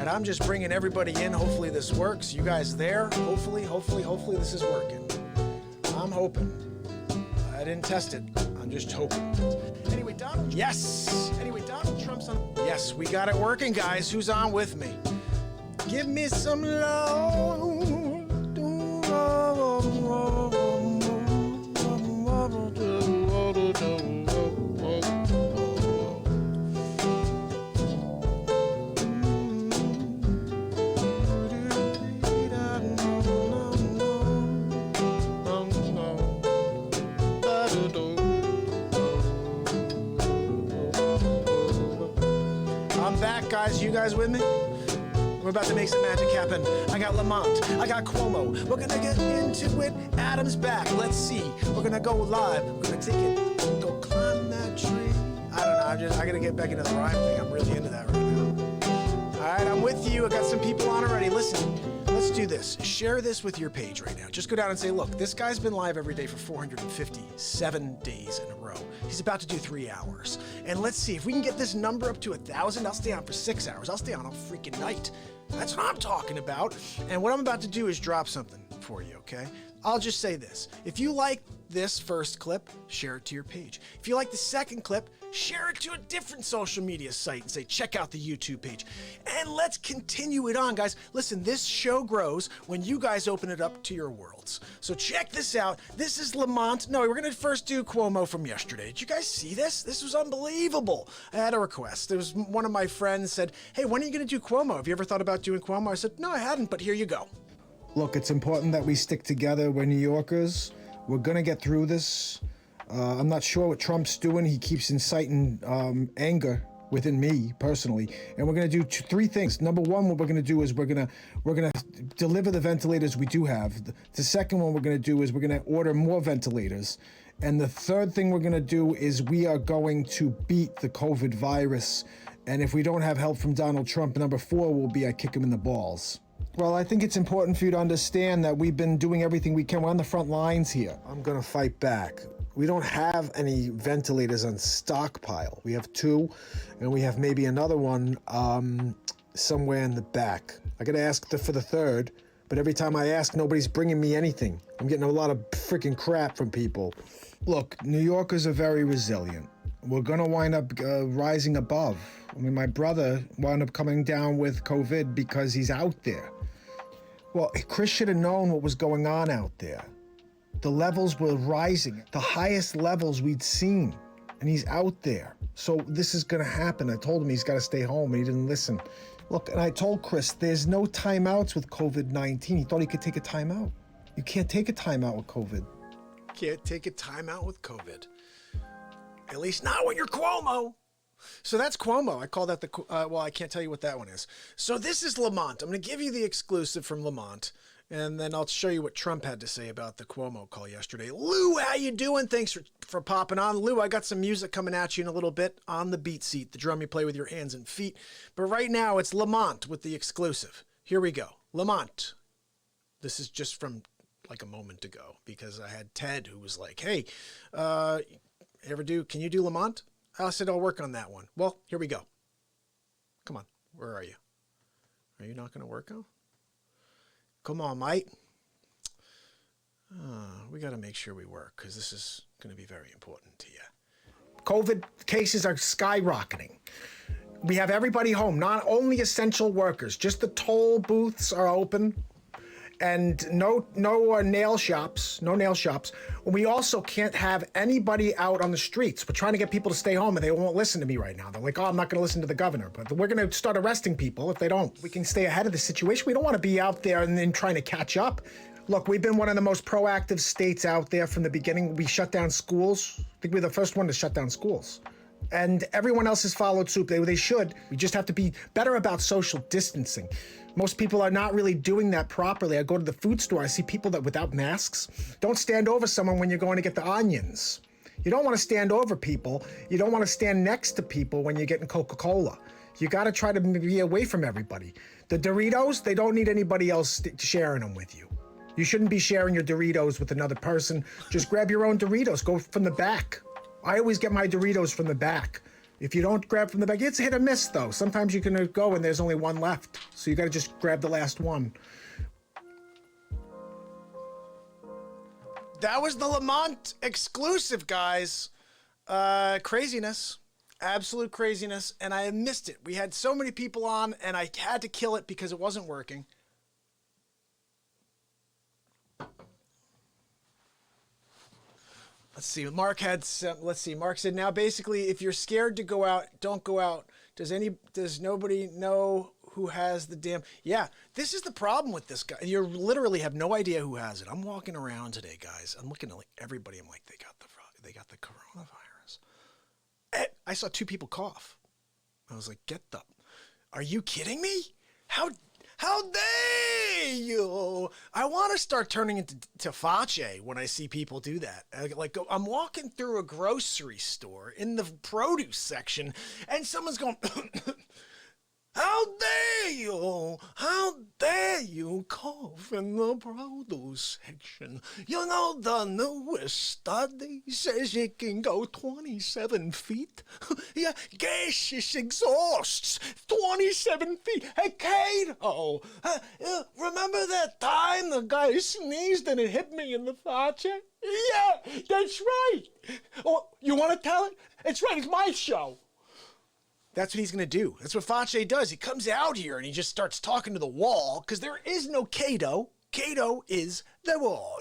right, I'm just bringing everybody in. Hopefully this works. You guys there? Hopefully this is working. I'm hoping. I didn't test it. I'm just hoping. Anyway, Donald. Yes. Anyway, Donald Trump's on. Yes, we got it working, guys. Who's on with me? Give me some love. I'm back, guys. You guys with me? We're about to make some magic happen. I got Lamont. I got Cuomo. We're gonna get into it. Adam's back. Let's see. We're gonna go live. We're gonna take it. Go climb that tree. I don't know. I gotta get back into the rhyme thing. I'm really into that right now. All right, I'm with you. I got some people on already. Listen, let's do this. Share this with your page right now. Just go down and say, look, this guy's been live every day for 457 days in a row. He's about to do 3 hours. And let's see, if we can get this number up to 1,000, I'll stay on for 6 hours. I'll stay on all freaking night. That's what I'm talking about. And what I'm about to do is drop something for you, okay? I'll just say this. If you like this first clip, share it to your page. If you like the second clip, share it to a different social media site and say, check out the YouTube page. And let's continue it on, guys. Listen, this show grows when you guys open it up to your worlds. So check this out. This is Lamont. No, we're going to first do Cuomo from yesterday. Did you guys see this? This was unbelievable. I had a request. There was one of my friends said, hey, when are you going to do Cuomo? Have you ever thought about doing Cuomo? I said, no, I hadn't, but here you go. Look, it's important that we stick together. We're New Yorkers. We're going to get through this. I'm not sure what Trump's doing. He keeps inciting anger within me personally. And we're going to do three things. Number one, what we're going to do is we're going to deliver the ventilators we do have. The second one we're going to do is we're going to order more ventilators. And the third thing we're going to do is we are going to beat the COVID virus. And if we don't have help from Donald Trump, number four will be I kick him in the balls. Well, I think it's important for you to understand that we've been doing everything we can. We're on the front lines here. I'm going to fight back. We don't have any ventilators on stockpile. We have 2, and we have maybe another one somewhere in the back. I got to ask for the third, but every time I ask, nobody's bringing me anything. I'm getting a lot of freaking crap from people. Look, New Yorkers are very resilient. We're going to wind up rising above. I mean, my brother wound up coming down with COVID because he's out there. Well, Chris should have known what was going on out there. The levels were rising, the highest levels we'd seen, and he's out there. So this is going to happen. I told him he's got to stay home, and he didn't listen. Look, and I told Chris, there's no timeouts with COVID-19. He thought he could take a timeout. You can't take a timeout with COVID. Can't take a timeout with COVID. At least not when you're Cuomo. So that's Cuomo. I call that the, well, I can't tell you what that one is. So this is Lamont. I'm going to give you the exclusive from Lamont, and then I'll show you what Trump had to say about the Cuomo call yesterday. Lou, how you doing? Thanks for popping on. Lou, I got some music coming at you in a little bit on the BeatSeat, the drum you play with your hands and feet. But right now, it's Lamont with the exclusive. Here we go. Lamont. This is just from like a moment ago, because I had Ted who was like, hey, can you do Lamont? I said, I'll work on that one. Well, here we go. Come on. Where are you? Are you not going to work out? Come on, mate. We got to make sure we work, because this is going to be very important to you. COVID cases are skyrocketing. We have everybody home, not only essential workers, just the toll booths are open. And no nail shops. We also can't have anybody out on the streets. We're trying to get people to stay home, and they won't listen to me right now. They're like, oh, I'm not going to listen to the governor. But we're going to start arresting people if they don't. We can stay ahead of the situation. We don't want to be out there and then trying to catch up. Look, we've been one of the most proactive states out there from the beginning. We shut down schools. I think we're the first one to shut down schools. And everyone else has followed suit. They should. We just have to be better about social distancing. Most people are not really doing that properly. I go to the food store, I see people that without masks. Don't stand over someone when you're going to get the onions. You don't want to stand over people. You don't want to stand next to people when you're getting Coca-Cola. You got to try to be away from everybody. The Doritos, they don't need anybody else sharing them with you. You shouldn't be sharing your Doritos with another person. Just grab your own Doritos. Go from the back. I always get my Doritos from the back. If you don't grab from the back, it's hit or miss though. Sometimes you can go and there's only one left. So you got to just grab the last one. That was the Lamont exclusive, guys. Craziness. Absolute craziness. And I missed it. We had so many people on and I had to kill it because it wasn't working. Let's see. Mark had some, let's see. Mark said, now basically, if you're scared to go out, don't go out. Does nobody know who has the damn? Yeah, this is the problem with this guy. You literally have no idea who has it. I'm walking around today, guys. I'm looking at like everybody. I'm like, they got the coronavirus. And I saw 2 people cough. I was like, are you kidding me? How dare you? I want to start turning into Fache when I see people do that. Like, I'm walking through a grocery store in the produce section, and someone's going, how dare you? How dare you cough in the produce section? You know, the newest study says you can go 27 feet. Yeah, gaseous exhausts, 27 feet. Hey, Kato, remember that time the guy sneezed and it hit me in the face? Yeah, that's right. Oh, you want to tell it? It's right, it's my show. That's what he's going to do. That's what Fache does. He comes out here and he just starts talking to the wall because there is no Kato. Kato is the wall.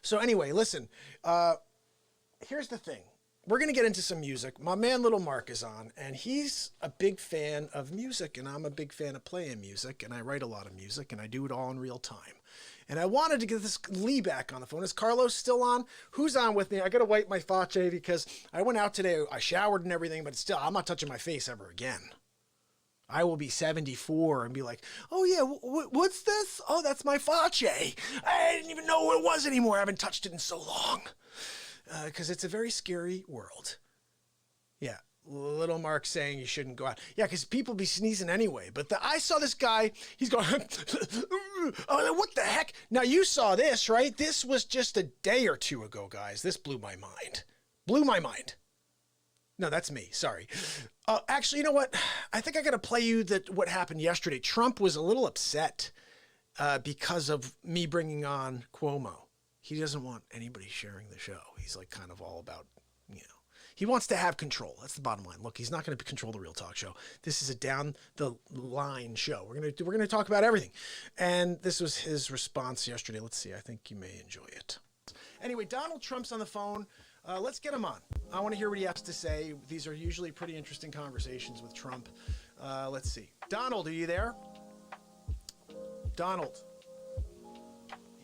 So anyway, listen, here's the thing. We're going to get into some music. My man Little Mark is on, and he's a big fan of music, and I'm a big fan of playing music, and I write a lot of music, and I do it all in real time. And I wanted to get this Lee back on the phone. Is Carlos still on? Who's on with me? I got to wipe my Fache because I went out today. I showered and everything, but still, I'm not touching my face ever again. I will be 74 and be like, oh yeah, what's this? Oh, that's my Fache. I didn't even know what it was anymore. I haven't touched it in so long. Because it's a very scary world. Yeah. Little Mark saying you shouldn't go out. Yeah, because people be sneezing anyway. But I saw this guy, he's going, oh, what the heck? Now, you saw this, right? This was just a day or 2 ago, guys. This blew my mind. Blew my mind. No, that's me. Sorry. Actually, you know what? I think I got to play you what happened yesterday. Trump was a little upset because of me bringing on Cuomo. He doesn't want anybody sharing the show. He's like kind of all about, you know. He wants to have control. That's the bottom line. Look, he's not going to control the Real Talk Show. This is a down the line show. We're going to talk about everything. And this was his response yesterday. Let's see. I think you may enjoy it. Anyway, Donald Trump's on the phone. Let's get him on. I want to hear what he has to say. These are usually pretty interesting conversations with Trump. Let's see. Donald, are you there? Donald.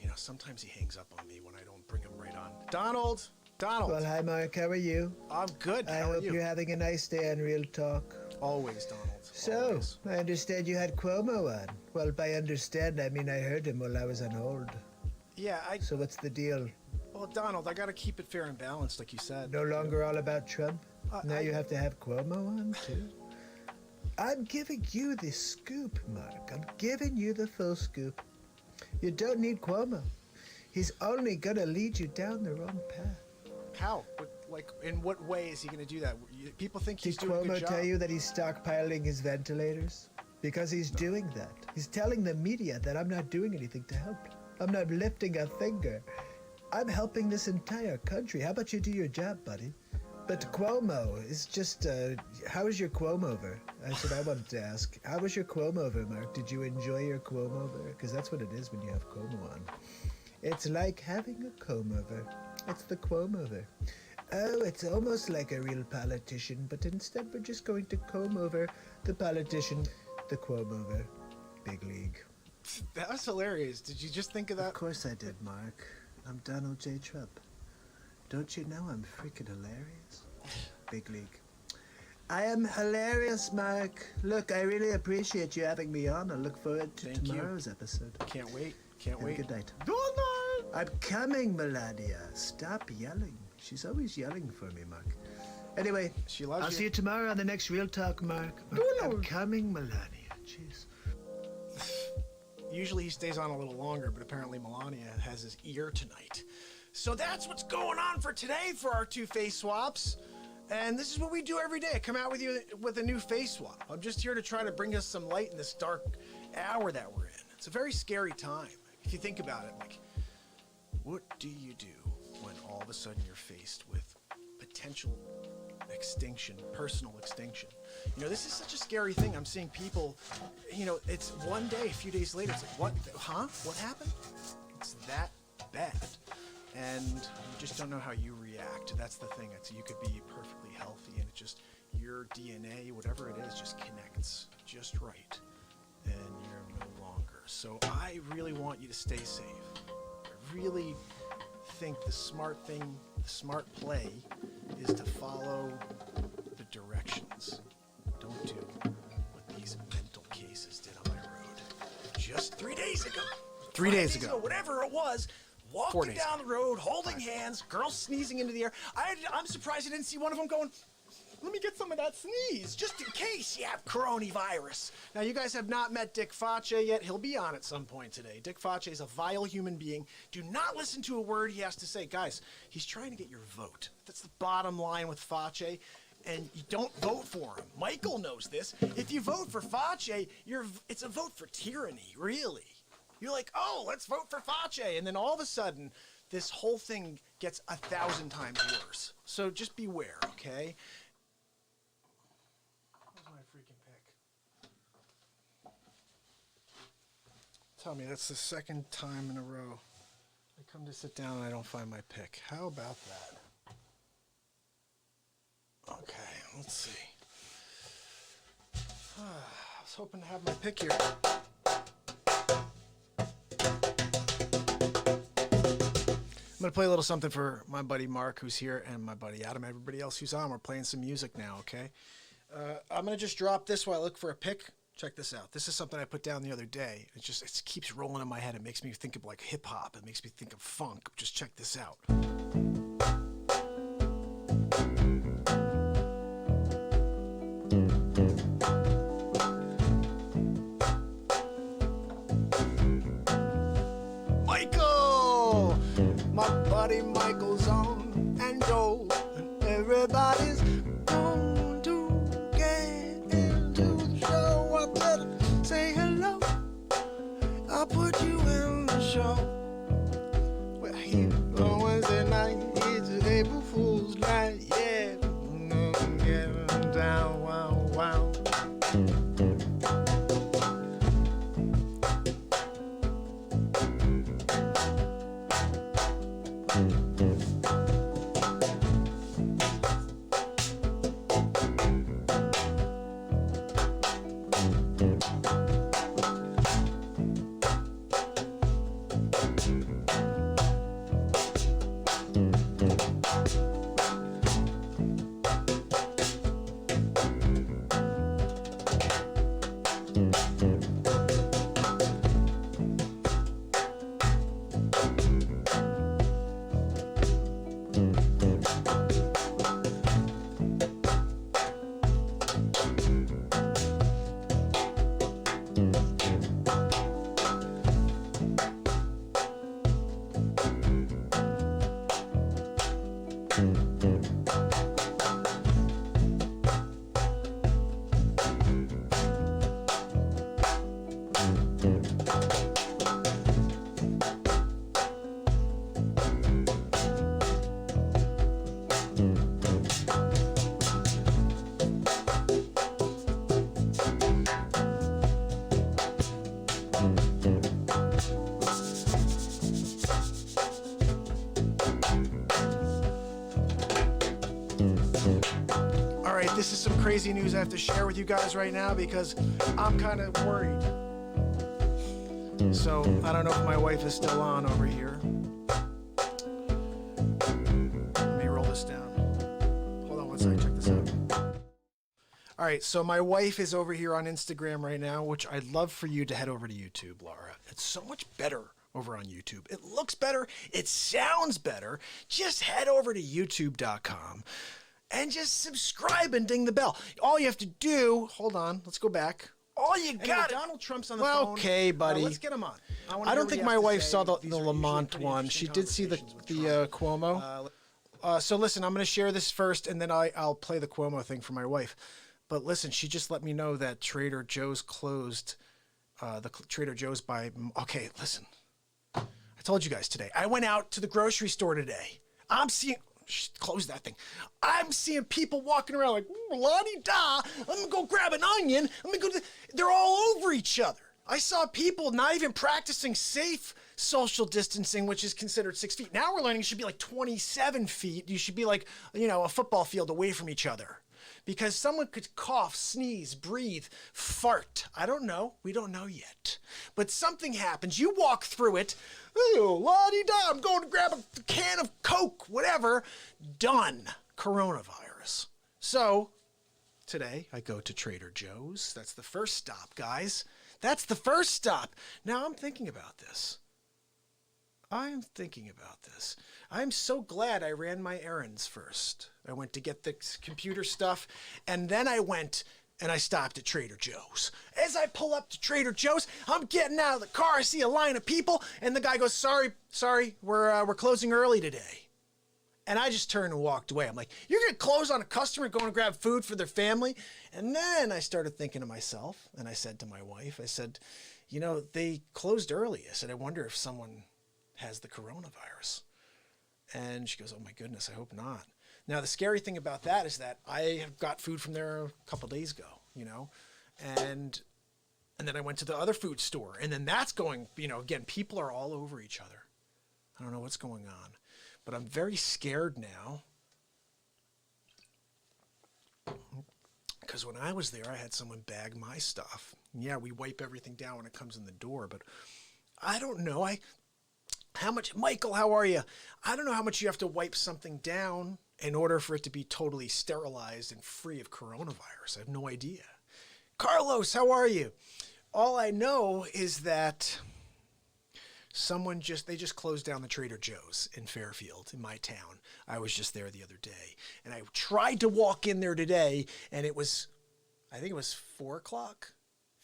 You know, sometimes he hangs up on me when I don't bring him right on. Donald. Well, hi, Mark. How are you? I'm good. I hope you're having a nice day on Real Talk. Always, Donald. So, Always. I understand you had Cuomo on. Well, by understand, I mean I heard him while I was on hold. Yeah, So what's the deal? Well, Donald, I got to keep it fair and balanced, like you said. No longer all about Trump? Now you have to have Cuomo on, too? I'm giving you the scoop, Mark. I'm giving you the full scoop. You don't need Cuomo. He's only going to lead you down the wrong path. How? Like, in what way is he going to do that? People think he's Did doing a Cuomo good job. tell you that he's stockpiling his ventilators? Because he's doing that. He's telling the media that I'm not doing anything to help. I'm not lifting a finger. I'm helping this entire country. How about you do your job, buddy? But Cuomo is just, how was your Cuomo-over? That's what I wanted to ask. How was your Cuomo-over, Mark? Did you enjoy your Cuomo-over? Because that's what it is when you have Cuomo on. It's like having a comb-over. It's the Cuomo-over. Oh, it's almost like a real politician, but instead we're just going to comb over the politician, the Cuomo-over. Big league. That was hilarious. Did you just think of that? Of course I did, Mark. I'm Donald J. Trump. Don't you know I'm freaking hilarious? Big league. I am hilarious, Mark. Look, I really appreciate you having me on. I look forward to tomorrow's episode. Can't wait. Can't Have wait. a good night. Donald! I'm coming, Melania. Stop yelling. She's always yelling for me, Mark. Anyway, She loves I'll you. see you tomorrow on the next Real Talk, Mark. I'm coming, Melania. Jeez. Usually he stays on a little longer, but apparently Melania has his ear tonight. So that's what's going on for today for our 2 face swaps. And this is what we do every day. I come out with you with a new face swap. I'm just here to try to bring us some light in this dark hour that we're in. It's a very scary time. If you think about it, like, what do you do when all of a sudden you're faced with potential extinction, personal extinction? You know, this is such a scary thing. I'm seeing people, you know, it's one day, a few days later, it's like, what, huh? What happened? It's that bad. And you just don't know how you react. That's the thing. It's, you could be perfectly healthy and it just, your DNA, whatever it is, just connects just right. And you're no longer. So I really want you to stay safe. I really think the smart thing, the smart play is to follow the directions. Don't do what these mental cases did on my road just 3 days ago. 3 days ago. Whatever it was. Walking down the road, holding hands, girls sneezing into the air. I'm surprised I didn't see one of them going, let me get some of that sneeze, just in case you have coronavirus. Now, you guys have not met Dick Face yet. He'll be on at some point today. Dick Face is a vile human being. Do not listen to a word he has to say. Guys, he's trying to get your vote. That's the bottom line with Face. And you don't vote for him. Michael knows this. If you vote for Face, it's a vote for tyranny, really. You're like, oh, let's vote for Face. And then all of a sudden, this whole thing gets 1,000 times worse. So just beware, okay? Where's my freaking pick? Tell me, that's the second time in a row I come to sit down and I don't find my pick. How about that? Okay, let's see. I was hoping to have my pick here. I'm going to play a little something for my buddy Mark, who's here, and my buddy Adam, everybody else who's on. We're playing some music now, okay? I'm going to just drop this while I look for a pick. Check this out. This is something I put down the other day. It keeps rolling in my head. It makes me think of like hip-hop. It makes me think of funk. Just check this out. Michael! My buddy Michael's on and go, and everybody's going to get into the show. I better say hello. I'll put you in the show. Well, here on Wednesday night, it's an April Fool's night, yeah. I'm getting down, wow, wow. This is some crazy news I have to share with you guys right now because I'm kind of worried. So I don't know if my wife is still on over here. Let me roll this down. Hold on one second, check this out. All right, so my wife is over here on Instagram right now, which I'd love for you to head over to YouTube, Laura. It's so much better over on YouTube. It looks better. It sounds better. Just head over to youtube.com. And just subscribe and ding the bell. All you have to do, hold on, let's go back. All you got. Donald Trump's on the phone. Okay, buddy. Let's get him on. I don't think my wife saw the Lamont one. She did see the Cuomo. So listen, I'm going to share this first, and then I'll play the Cuomo thing for my wife. But listen, she just let me know that Trader Joe's closed. Trader Joe's by. Okay, listen. I told you guys today. I went out to the grocery store today. I'm seeing. Close that thing. I'm seeing people walking around like la-di-da. I'm gonna go grab an onion. They're all over each other. I saw people not even practicing safe social distancing, which is considered 6 feet. Now we're learning it should be like 27 feet. You should be like, a football field away from each other. Because someone could cough, sneeze, breathe, fart. I don't know. We don't know yet. But something happens. You walk through it. Oh, la-di-da. I'm going to grab a can of Coke, whatever. Done. Coronavirus. So, today I go to Trader Joe's. That's the first stop, guys. That's the first stop. Now I'm thinking about this. I'm so glad I ran my errands first. I went to get the computer stuff, and then I went and I stopped at Trader Joe's. As I pull up to Trader Joe's, I'm getting out of the car. I see a line of people, and the guy goes, sorry, we're closing early today. And I just turned and walked away. I'm like, you're going to close on a customer going to grab food for their family? And then I started thinking to myself, and I said to my wife, they closed early. I said, I wonder if someone has the coronavirus. And she goes, oh my goodness, I hope not. Now, the scary thing about that is that I have got food from there a couple days ago, and then I went to the other food store, and then that's going, again, people are all over each other. I don't know what's going on, but I'm very scared now. Because when I was there, I had someone bag my stuff. Yeah, we wipe everything down when it comes in the door, but I don't know. Michael, how are you? I don't know how much you have to wipe something down in order for it to be totally sterilized and free of coronavirus. I have no idea. Carlos, how are you? All I know is that they just closed down the Trader Joe's in Fairfield, in my town. I was just there the other day, and I tried to walk in there today, and I think it was 4 o'clock,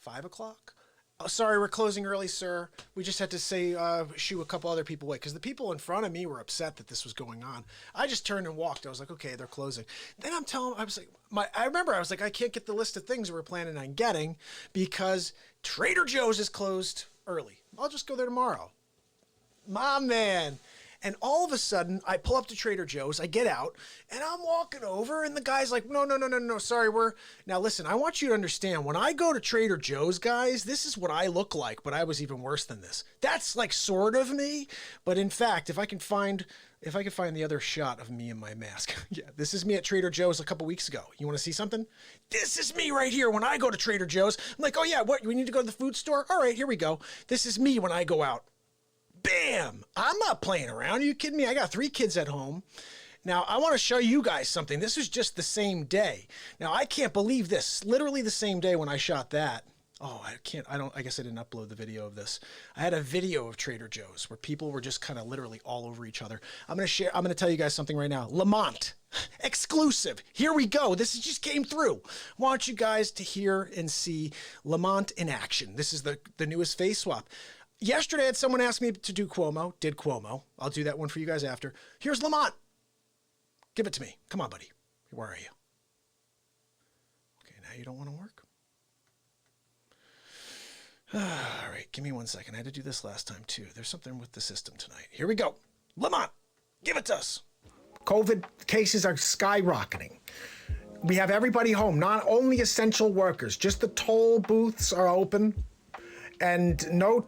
5 o'clock. Oh, sorry, we're closing early, sir. We just had to shoo a couple other people away because the people in front of me were upset that this was going on. I just turned and walked. I was like, okay, they're closing. Then I was like, I can't get the list of things we're planning on getting because Trader Joe's is closed early. I'll just go there tomorrow. My man. And all of a sudden, I pull up to Trader Joe's, I get out, and I'm walking over, and the guy's like, no, sorry, Now listen, I want you to understand, when I go to Trader Joe's, guys, this is what I look like, but I was even worse than this. That's like sort of me, but in fact, if I can find the other shot of me in my mask. Yeah, this is me at Trader Joe's a couple weeks ago. You want to see something? This is me right here when I go to Trader Joe's. I'm like, oh yeah, what, we need to go to the food store? All right, here we go. This is me when I go out. Bam! I'm not playing around. Are you kidding me? I got 3 kids at home. Now, I want to show you guys something. This was just the same day. Now, I can't believe this. Literally the same day when I shot that. Oh, I guess I didn't upload the video of this. I had a video of Trader Joe's where people were just kind of literally all over each other. I'm going to tell you guys something right now. Lamont, exclusive. Here we go. This just came through. I want you guys to hear and see Lamont in action. This is the newest face swap. Yesterday, I had someone ask me to do Cuomo. Did Cuomo. I'll do that one for you guys after. Here's Lamont. Give it to me. Come on, buddy. Where are you? Okay, now you don't want to work? All right, give me 1 second. I had to do this last time, too. There's something with the system tonight. Here we go. Lamont, give it to us. COVID cases are skyrocketing. We have everybody home, not only essential workers. Just the toll booths are open. And no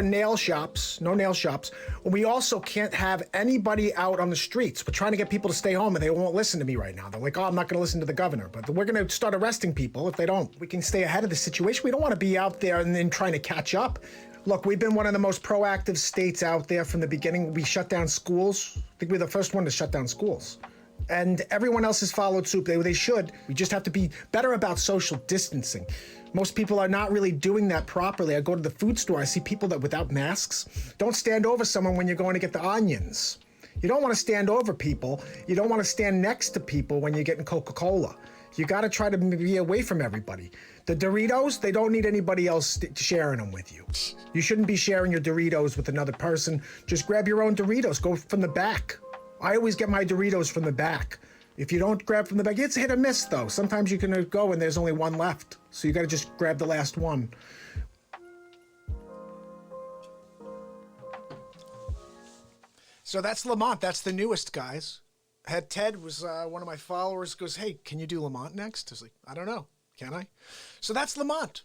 nail shops. We also can't have anybody out on the streets. We're trying to get people to stay home, and they won't listen to me right now. They're like, oh, I'm not going to listen to the governor. But we're going to start arresting people if they don't. We can stay ahead of the situation. We don't want to be out there and then trying to catch up. Look, we've been one of the most proactive states out there from the beginning. We shut down schools. I think we're the first one to shut down schools. And everyone else has followed suit. They should. We just have to be better about social distancing. Most people are not really doing that properly. I go to the food store, I see people that without masks. Don't stand over someone when you're going to get the onions. You don't want to stand over people. You don't want to stand next to people when you're getting Coca-Cola. You got to try to be away from everybody. The Doritos, they don't need anybody else sharing them with you. You shouldn't be sharing your Doritos with another person. Just grab your own Doritos. Go from the back. I always get my Doritos from the back. If you don't grab from the back, it's hit or miss though. Sometimes you can go and there's only one left. So you gotta just grab the last one. So that's Lamont. That's the newest, guys. Had Ted was one of my followers goes, hey, can you do Lamont next? I was like, I don't know. Can I? So that's Lamont.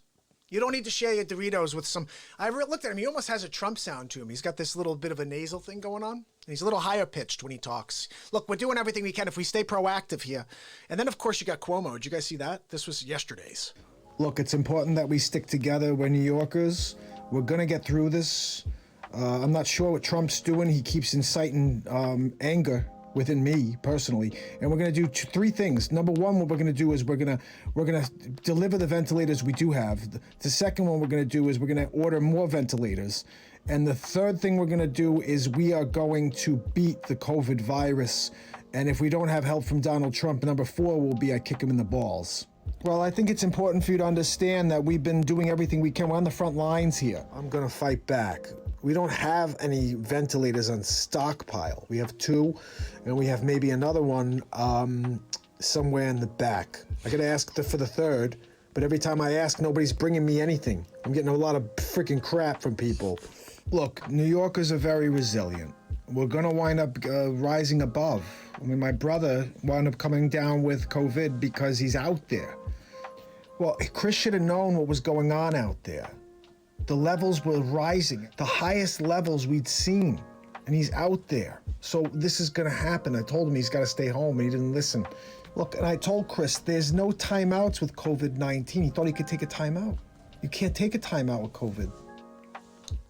You don't need to share your Doritos with some... I looked at him. He almost has a Trump sound to him. He's got this little bit of a nasal thing going on. He's a little higher pitched when he talks. Look, we're doing everything we can if we stay proactive here. And then, of course, you got Cuomo. Did you guys see that? This was yesterday's. Look, it's important that we stick together. We're New Yorkers. We're going to get through this. I'm not sure what Trump's doing. He keeps inciting anger within me personally, and we're going to do three things. Number one, what we're going to do is we're going to deliver the ventilators we do have. The second one we're going to do is we're going to order more ventilators, and the third thing we're going to do is we are going to beat the COVID virus. And if we don't have help from Donald Trump, number four will be I kick him in the balls. Well, I think it's important for you to understand that we've been doing everything we can. We're on the front lines here. I'm going to fight back. We don't have any ventilators on stockpile. We have two, and we have maybe another one somewhere in the back. I got to ask for the third, but every time I ask, nobody's bringing me anything. I'm getting a lot of freaking crap from people. Look, New Yorkers are very resilient. We're going to wind up rising above. I mean, my brother wound up coming down with COVID because he's out there. Well, Chris should have known what was going on out there. The levels were rising, the highest levels we'd seen, and he's out there. So this is gonna happen. I told him he's gotta stay home, and he didn't listen. Look, and I told Chris, there's no timeouts with COVID-19. He thought he could take a timeout. You can't take a timeout with COVID.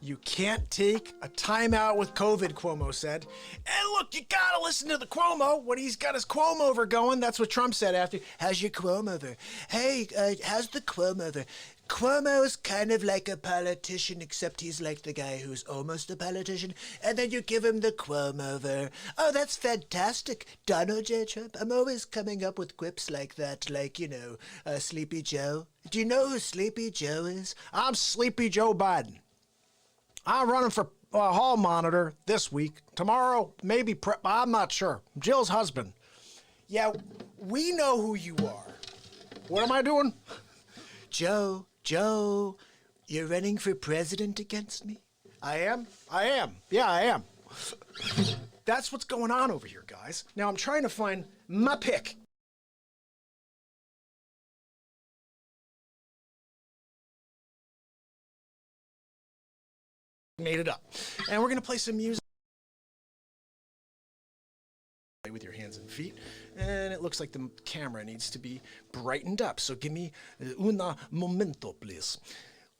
You can't take a timeout with COVID, Cuomo said. And look, you gotta listen to the Cuomo when he's got his Cuomo-over going. That's what Trump said after. How's your Cuomo-over? Hey, how's the Cuomo-over? Cuomo's kind of like a politician, except he's like the guy who's almost a politician. And then you give him the Cuomo-over. Oh, that's fantastic. Donald J. Trump. I'm always coming up with quips like that, like, you know, Sleepy Joe. Do you know who Sleepy Joe is? I'm Sleepy Joe Biden. I'm running for hall monitor this week. Tomorrow, maybe I'm not sure. Jill's husband. Yeah, we know who you are. What am I doing? Joe, you're running for president against me? I am. Yeah, I am. That's what's going on over here, guys. Now I'm trying to find my pick. Made it up. And we're going to play some music with your hands and feet. And it looks like the camera needs to be brightened up. So give me una momento, please.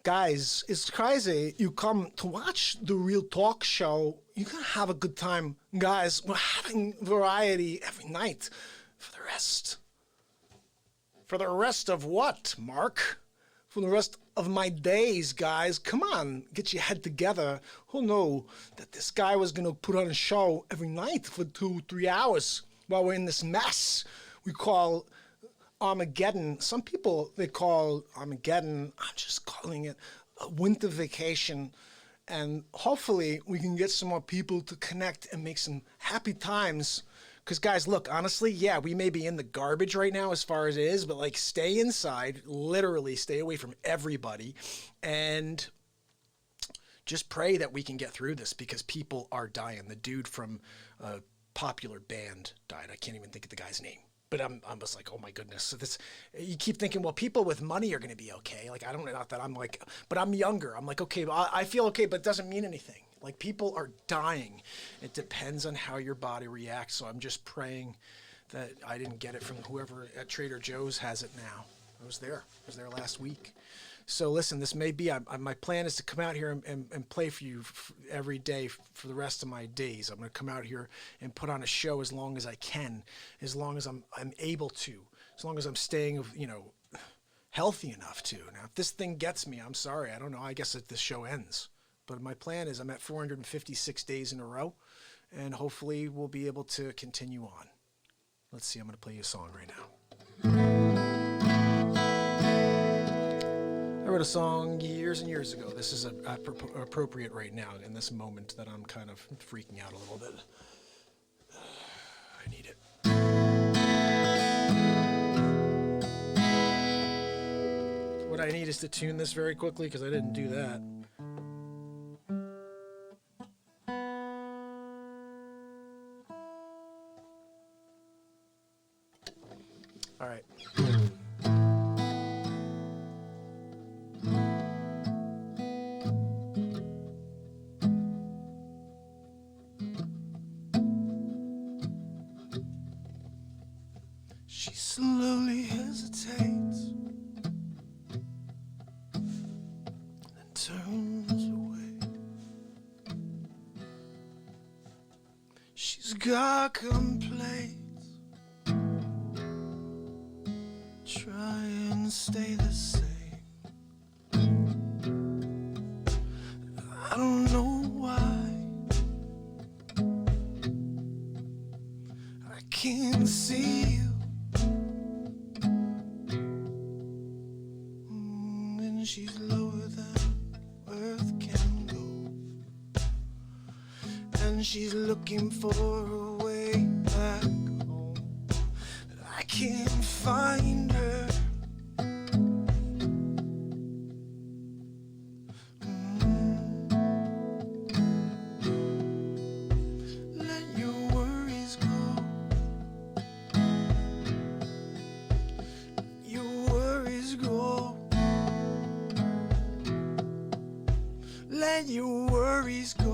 Guys, it's crazy. You come to watch the Real Talk show. You're going to have a good time. Guys, we're having variety every night. For the rest. For the rest of what, Mark? For the rest of my days, guys. Come on, get your head together. Who knew that this guy was going to put on a show every night for 2-3 hours while we're in this mess we call Armageddon? Some people, they call Armageddon, I'm just calling it a winter vacation. And hopefully we can get some more people to connect and make some happy times. Because, guys, look, honestly, yeah, we may be in the garbage right now as far as it is, but, like, stay inside, literally stay away from everybody, and just pray that we can get through this because people are dying. The dude from a popular band died. I can't even think of the guy's name. But I'm just like, oh, my goodness. So this, you keep thinking, well, people with money are going to be okay. Like, I don't know, not that I'm like, but I'm younger. I'm like, okay, I feel okay, but it doesn't mean anything. Like, people are dying. It depends on how your body reacts. So I'm just praying that I didn't get it from whoever at Trader Joe's has it now. I was there last week. So listen, this may be, my plan is to come out here and play for you every day for the rest of my days. I'm going to come out here and put on a show as long as I can, as long as I'm able to, as long as I'm staying, you know, healthy enough to. Now, if this thing gets me, I'm sorry. I don't know. I guess if this show ends. But my plan is I'm at 456 days in a row, and hopefully we'll be able to continue on. Let's see, I'm going to play you a song right now. I wrote a song years and years ago. This is appropriate right now in this moment that I'm kind of freaking out a little bit. What I need is to tune this very quickly because I didn't do that. All right. She slowly hesitates and turns away. She's got complaints. Try and stay the same. I don't know why. I can't see you. And she's lower than earth can go. And she's looking for a way back home. I can't find her. Let your worries go. Your worries go. Let your worries go.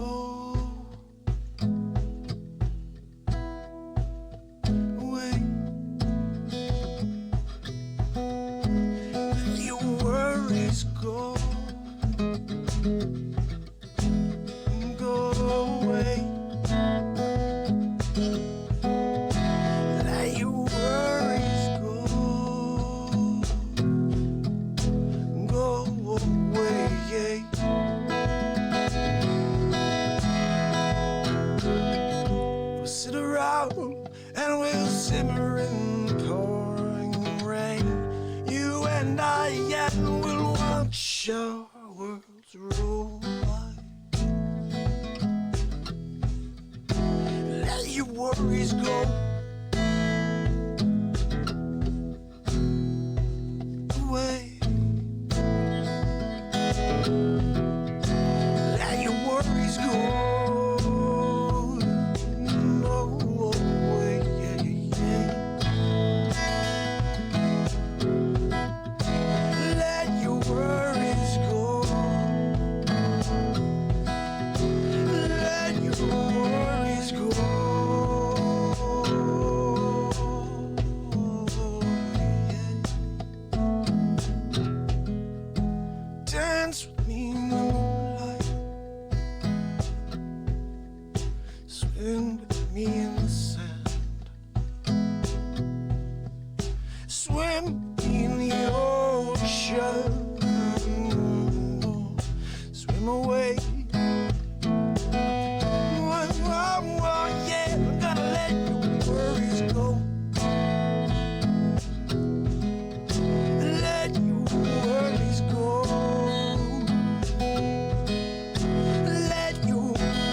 Go, go away. Let your worries go, go away. We'll sit around and we'll simmer in the pouring rain. You and I, and we'll watch our worlds roll by. Let your worries go. Away. Let your worries go. No way. Let your worries go. Let your worries go. Dance with me in the moonlight. Swim with me in the sand. Swim in the ocean. Swim away. Yeah, I'm gonna let your worries go. Let your worries go. Let your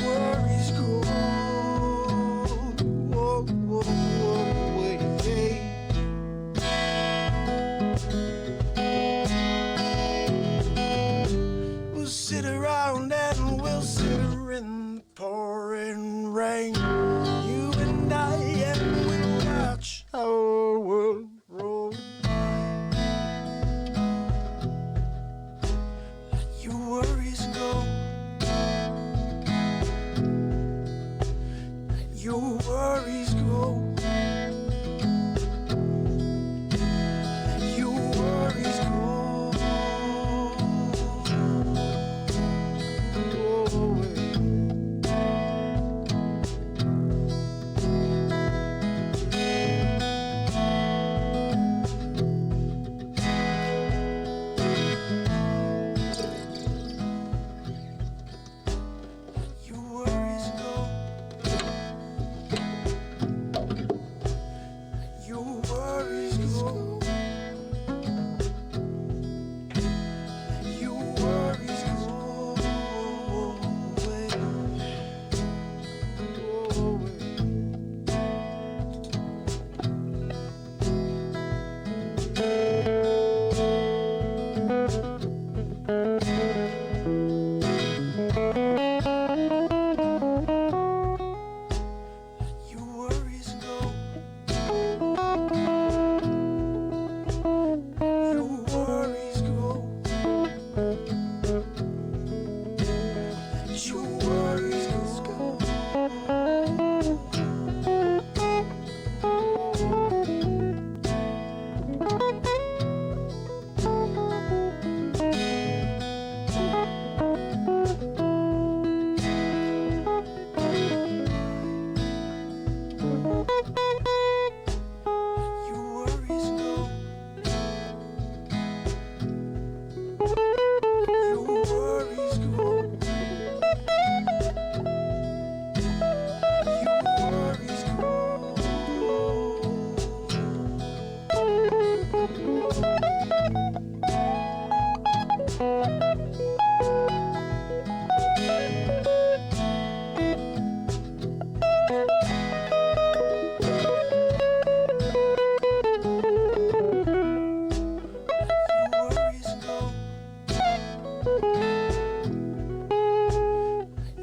worries go. Whoa, whoa, whoa, wait. We'll sit around and we'll simmer in the pouring rain. You and I, and we'll watch our world roll by. Let your worries go. Let your worries go. Let your worries go.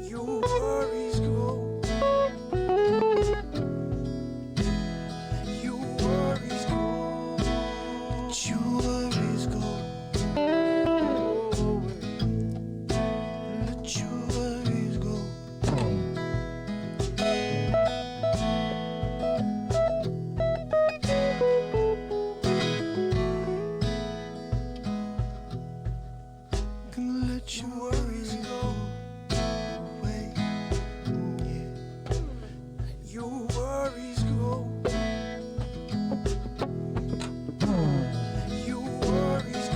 Your worries go. Your worries go. Let your worries go. Let your worries go. Let your worries go away. Yeah. Your worries go. Your worries Let your worries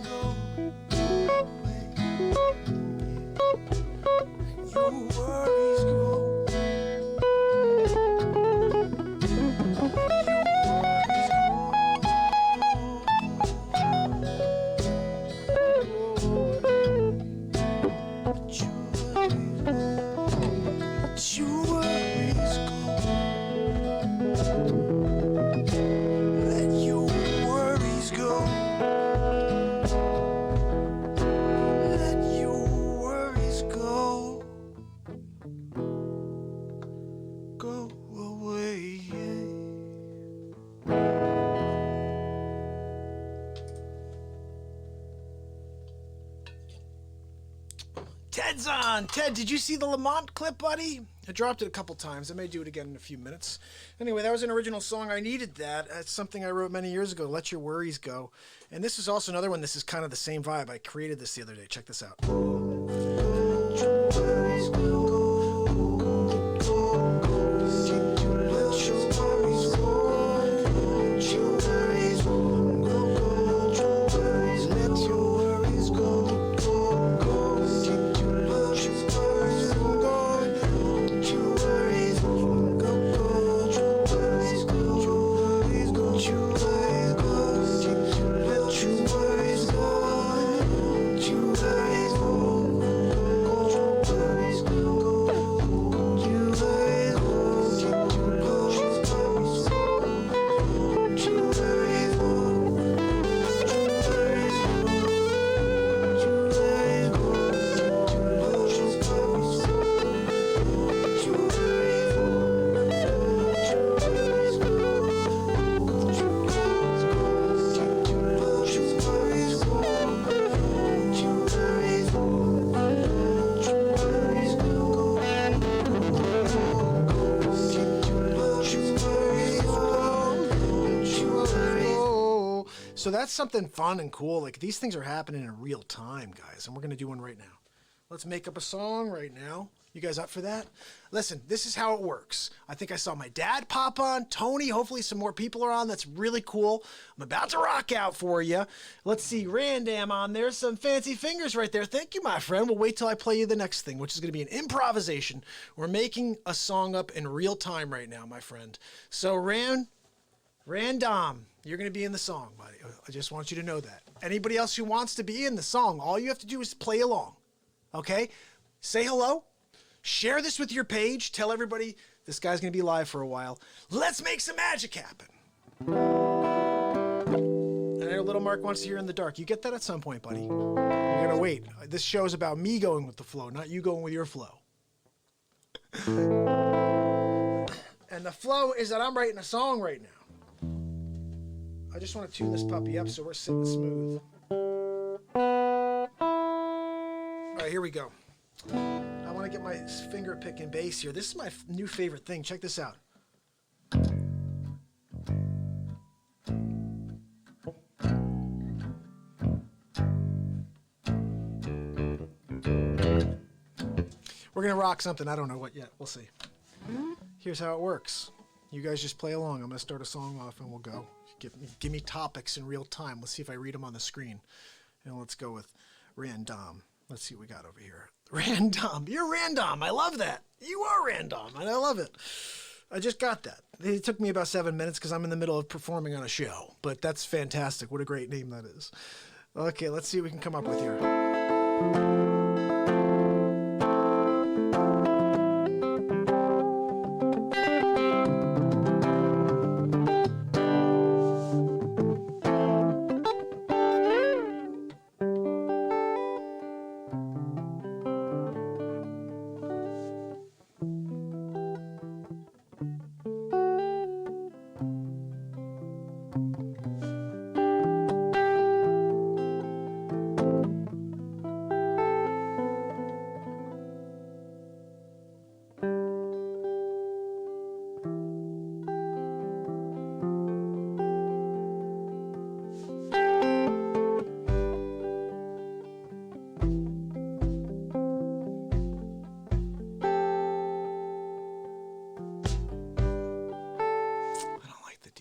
go away. Your worries go. Let your worries go. Let your worries go. Let your worries go. Go away. Ted's on. Ted, did you see the Lamont clip, buddy? I dropped it a couple times. I may do it again in a few minutes. Anyway, that was an original song. I needed that. That's something I wrote many years ago. Let Your Worries Go. And this is also another one. This is kind of the same vibe. I created this the other day. Check this out. So that's something fun and cool. Like, these things are happening in real time, guys, and we're going to do one right now. Let's make up a song right now. You guys up for that? Listen, this is how it works. I think I saw my dad pop on, Tony, hopefully some more people are on. That's really cool. I'm about to rock out for you. Let's see, Randam on there. Some fancy fingers right there. Thank you, my friend. We'll wait till I play you the next thing, which is going to be an improvisation. We're making a song up in real time right now, my friend. So, Random, you're going to be in the song, buddy. I just want you to know that. Anybody else who wants to be in the song, all you have to do is play along. Okay? Say hello. Share this with your page. Tell everybody this guy's going to be live for a while. Let's make some magic happen. And I know Little Mark wants to hear In the Dark. You get that at some point, buddy. You're going to wait. This show is about me going with the flow, not you going with your flow. And the flow is that I'm writing a song right now. I just want to tune this puppy up so we're sitting smooth. All right, here we go. I want to get my finger picking bass here. This is my new favorite thing. Check this out. We're going to rock something. I don't know what yet. We'll see. Here's how it works. You guys just play along. I'm going to start a song off and we'll go. Give me topics in real time. Let's see if I read them on the screen. And let's go with random. Let's see what we got over here. Random. You're random. I love that. You are random, and I love it. I just got that. It took me about 7 minutes because I'm in the middle of performing on a show, but that's fantastic. What a great name that is. Okay, let's see what we can come up with here.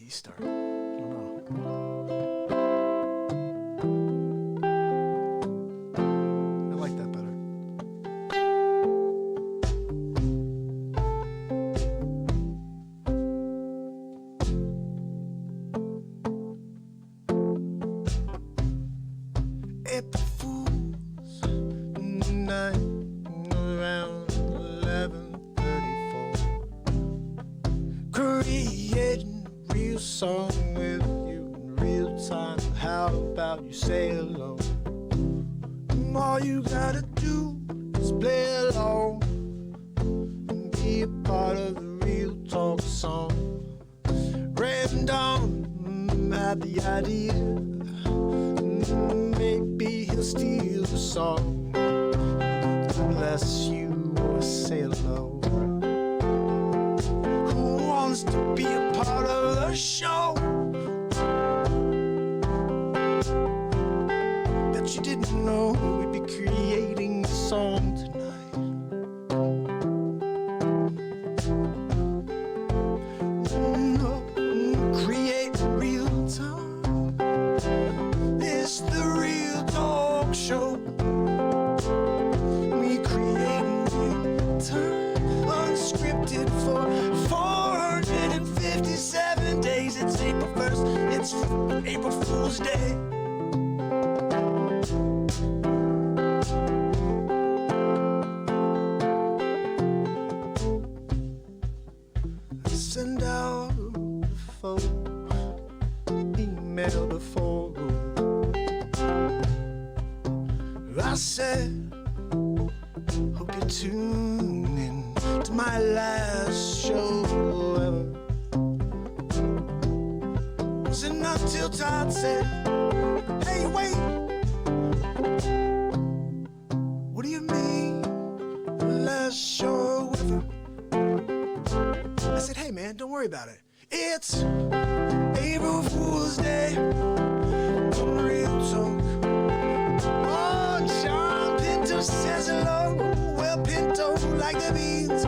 Start. I don't know. I like that better. April Fool's night around 11:34. Creating real song with you in real time. How about you say hello? And all you gotta do is play along and be a part of the real talk song. Random had the idea, maybe he'll steal the song. Unless you say hello. To be a part of the show that you didn't know we'd be creating a song tonight. Create real time. It's the real talk show. We create real time, unscripted for 457 days. It's April 1st, it's April Fool's Day. Send out the phone, email before. I said, hope you tune in to my last show ever. Wasn't until Todd said, hey, wait, what do you mean, last show ever? I said, hey man, don't worry about it. It's April Fool's Day on Real Talk. Oh, John Pinto says hello. Well, Pinto like the beans.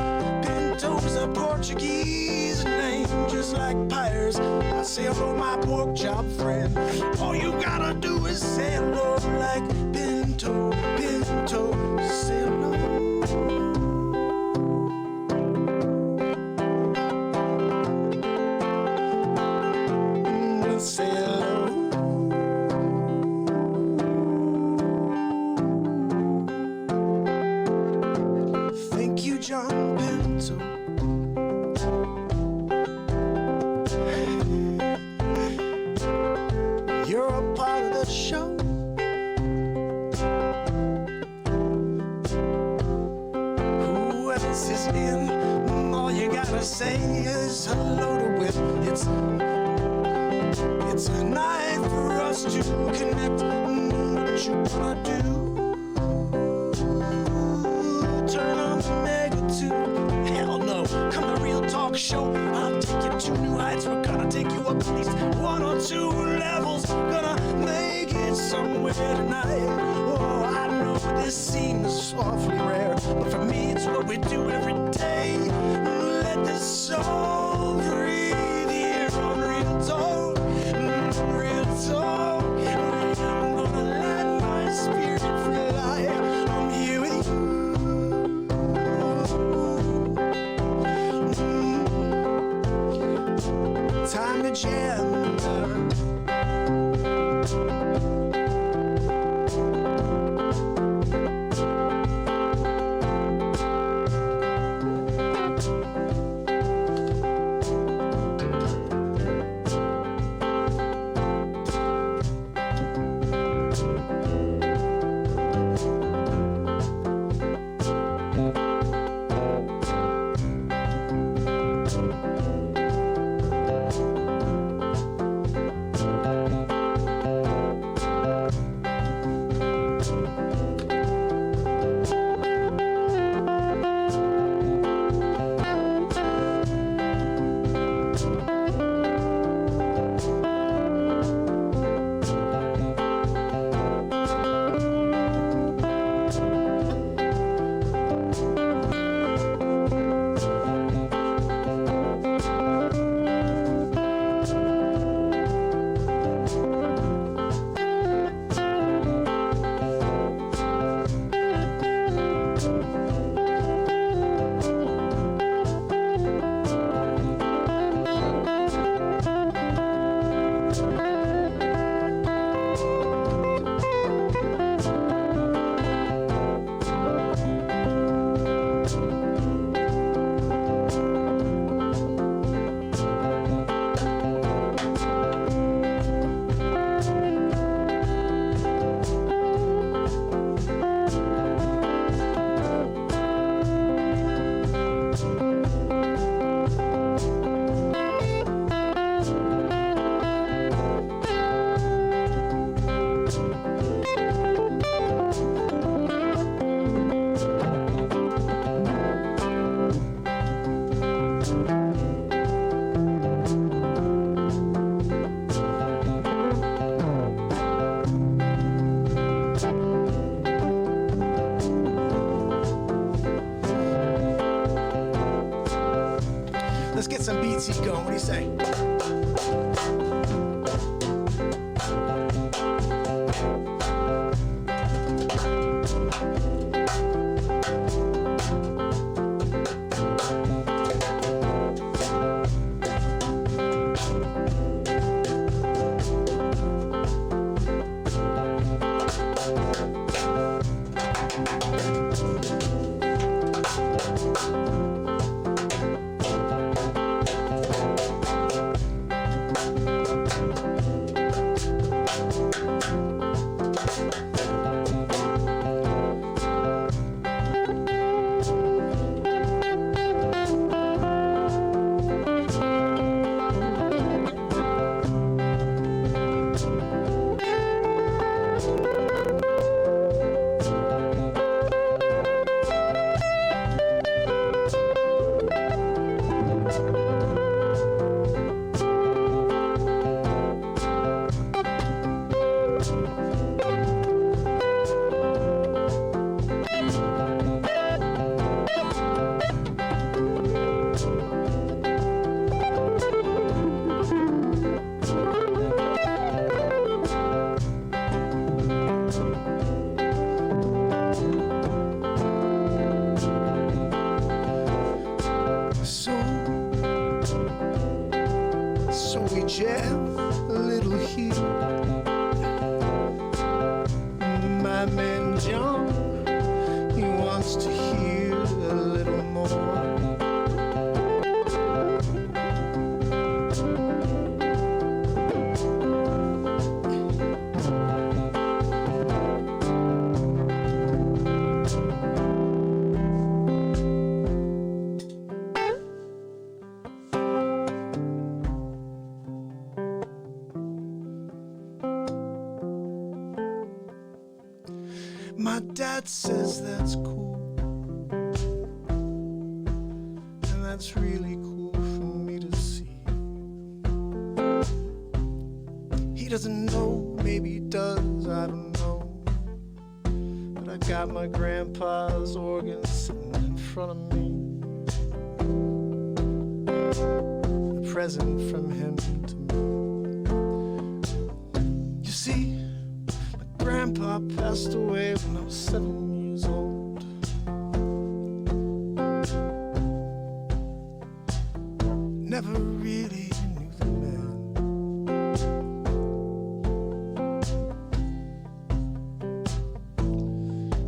Pinto's a Portuguese name, just like Pyres. I say hello, my pork chop friend. All you gotta do is say hello like Pinto. Pinto, say hello. Say hello. Thank you, John Pinto. You're a part of the show. Who else is in? All you gotta say is hello to Whip. It's a night for us to connect. What you wanna do? Turn on the negative. Hell no. Come to Real Talk Show. I'll take you to new heights. We're gonna take you up at least 1 or 2 levels. Gonna make it somewhere tonight. Oh, I know this seems awfully rare, but for me it's what we do every day. Let the soul breathe here on Real Talk. Real talk, I'm gonna let my spirit fly. I'm here with you. BeatSeat going. What do you say? So we jam a little here. My man John, he wants to hear a little more. My dad says that's cool, and that's really cool for me to see. He doesn't know, maybe he does, I don't know. But I got my grandpa's organ sitting in front of me, a present from him to me. You see, Grandpa passed away when I was 7 years old. Never really knew the man.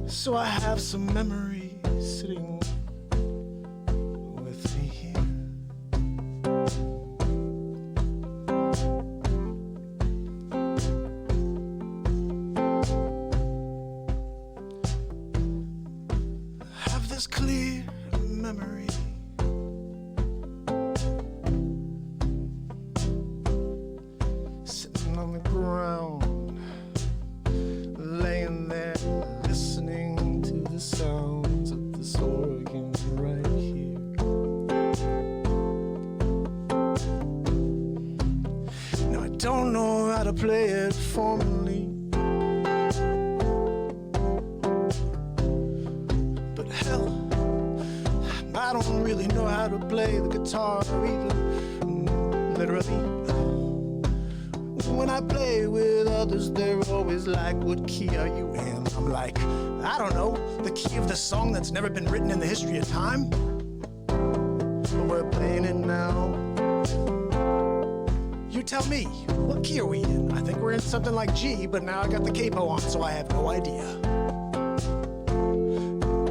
So I have some memories sitting with me here. This clear memory, sitting on the ground, laying there, listening to the sounds of this organ right here. Now I don't know how to play it formally, but hell, I don't really know how to play the guitar either, literally. When I play with others, they're always like, what key are you in? I'm like, I don't know, the key of the song that's never been written in the history of time. But we're playing it now. You tell me, what key are we in? I think we're in something like G, but now I got the capo on, so I have no idea.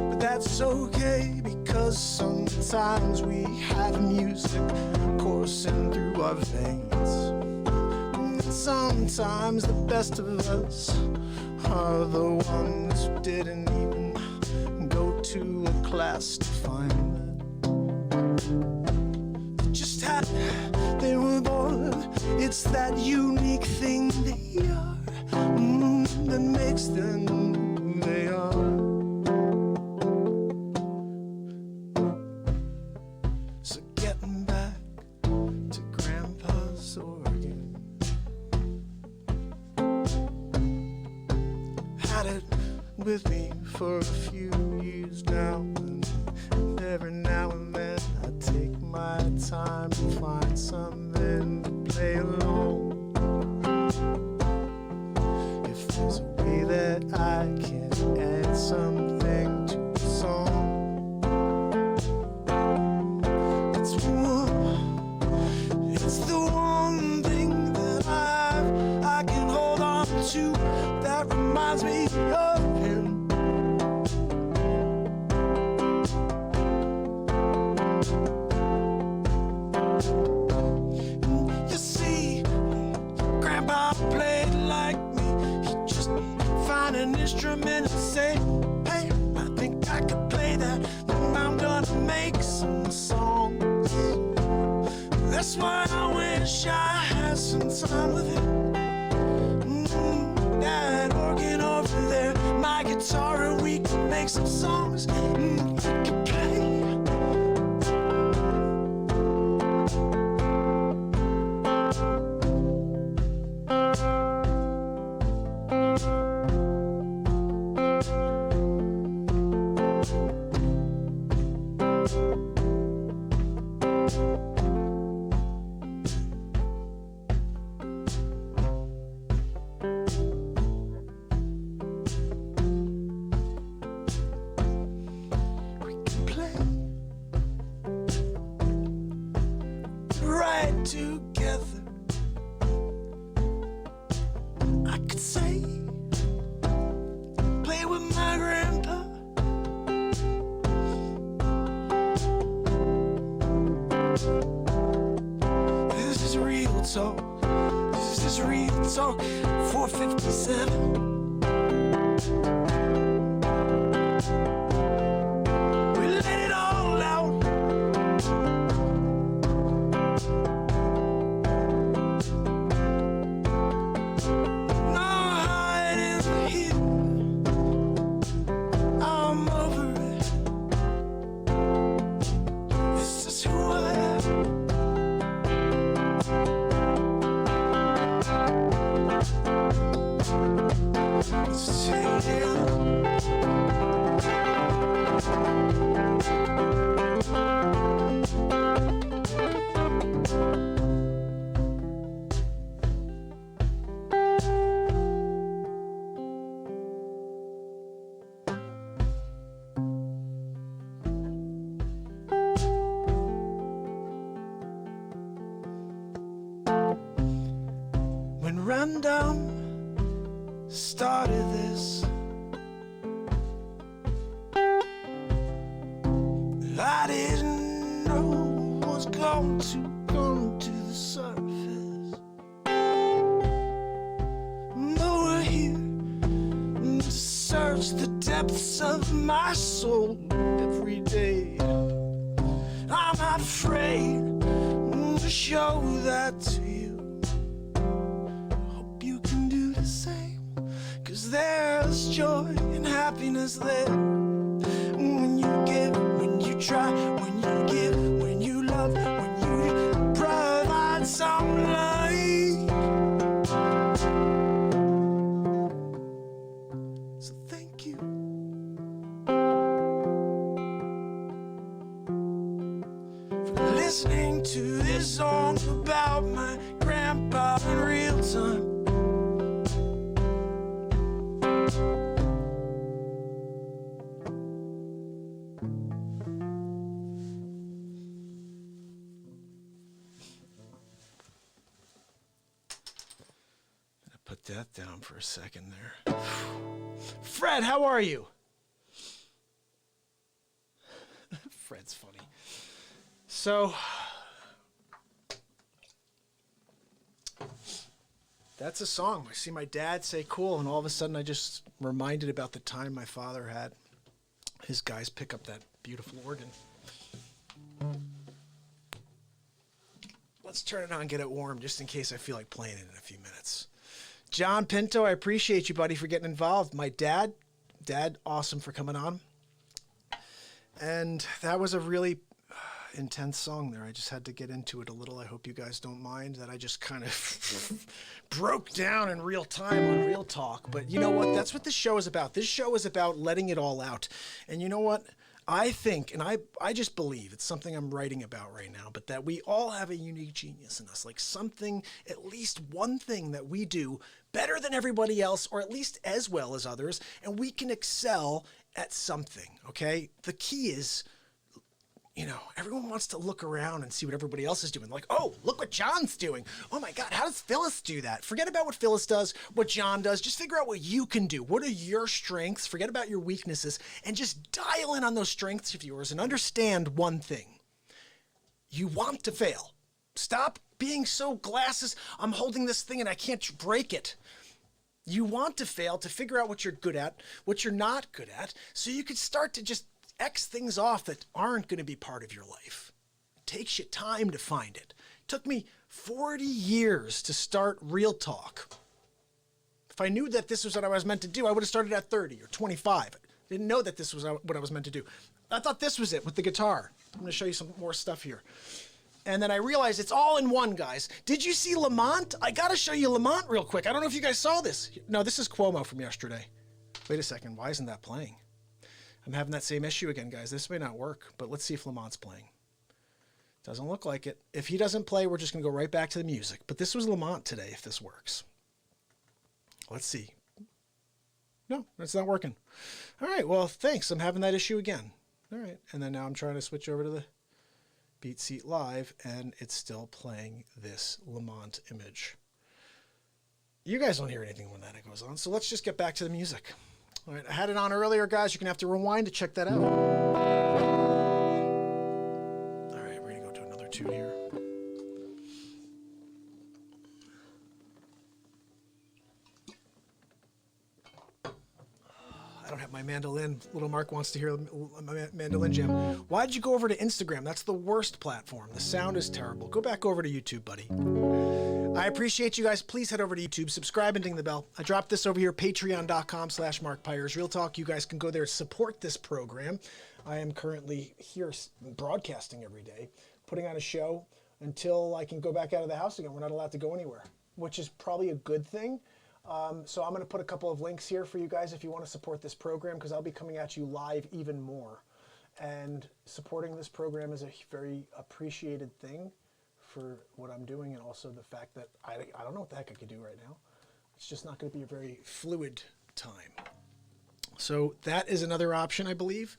But that's okay, because sometimes we have music coursing through our veins. And sometimes the best of us are the ones who didn't even go to a class to find that. Just how they were born, it's that unique thing they are, that makes them who they are. So getting back to Grandpa's organ, had it with me for a few years now, and every now and then I take my time to find I can add something to the song. It's the one thing that I can hold on to that reminds me of him. You see, Grandpa played like me. He just find an instrument and say, hey, I think I could play that. Then I'm gonna make some songs. That's why I wish I had some time with him. That organ over there, my guitar, and we can make some songs. He can play. Together, I could say, play with my grandpa. This is real talk. This is real talk. 457. We let it all out. When Random started this, I didn't know what was going to come to the surface. But we're here to search the depths of my soul every day. I'm not afraid to show that to you. Hope you can do the same, 'cause there's joy and happiness there. When you give, when you try, when you give, when you love, when you provide some light. So thank you for listening to this song about my grandpa in real time. Put that down for a second there. Fred, how are you? Fred's funny. So, that's a song. I see my dad say cool, and all of a sudden I just reminded about the time my father had his guys pick up that beautiful organ. Let's turn it on and get it warm just in case I feel like playing it in a few minutes. John Pinto, I appreciate you, buddy, for getting involved. My dad, awesome for coming on. And that was a really intense song there. I just had to get into it a little. I hope you guys don't mind that I just kind of broke down in real time on Real Talk. But you know what? That's what this show is about. This show is about letting it all out. And you know what? I think, and I just believe it's something I'm writing about right now, but that we all have a unique genius in us, like something, at least one thing that we do better than everybody else, or at least as well as others, and we can excel at something, okay? The key is, you know, everyone wants to look around and see what everybody else is doing. Like, oh, look what John's doing. Oh my God, how does Phyllis do that? Forget about what Phyllis does, what John does. Just figure out what you can do. What are your strengths? Forget about your weaknesses and just dial in on those strengths of yours and understand one thing. You want to fail. Stop being so glasses. I'm holding this thing and I can't break it. You want to fail to figure out what you're good at, what you're not good at, so you can start to just X things off that aren't going to be part of your life. It takes you time to find it. It took me 40 years to start Real Talk. If I knew that this was what I was meant to do, I would have started at 30 or 25. I didn't know that this was what I was meant to do. I thought this was it with the guitar. I'm going to show you some more stuff here. And then I realized it's all in one, guys. Did you see Lamont? I got to show you Lamont real quick. I don't know if you guys saw this. No, this is Cuomo from yesterday. Wait a second. Why isn't that playing? I'm having that same issue again, guys. This may not work, but let's see if Lamont's playing. Doesn't look like it. If he doesn't play, we're just going to go right back to the music. But this was Lamont today, if this works. Let's see. No, it's not working. All right, well, thanks. I'm having that issue again. All right, and then now I'm trying to switch over to the BeatSeat Live, and it's still playing this Lamont image. You guys don't hear anything when that goes on, so let's just get back to the music. All right, I had it on earlier, guys. You're going to have to rewind to check that out. All right, we're going to go to another tune here. I don't have my mandolin. Little Mark wants to hear my mandolin jam. Why'd you go over to Instagram? That's the worst platform. The sound is terrible. Go back over to YouTube, buddy. I appreciate you guys. Please head over to YouTube, subscribe and ding the bell. I dropped this over here, patreon.com/Mark Pyers Real Talk. You guys can go there and support this program. I am currently here broadcasting every day, putting on a show until I can go back out of the house again. We're not allowed to go anywhere, which is probably a good thing. So I'm going to put a couple of links here for you guys if you want to support this program, because I'll be coming at you live even more. And supporting this program is a very appreciated thing for what I'm doing, and also the fact that I don't know what the heck I could do right now. It's just not going to be a very fluid time. So that is another option, I believe.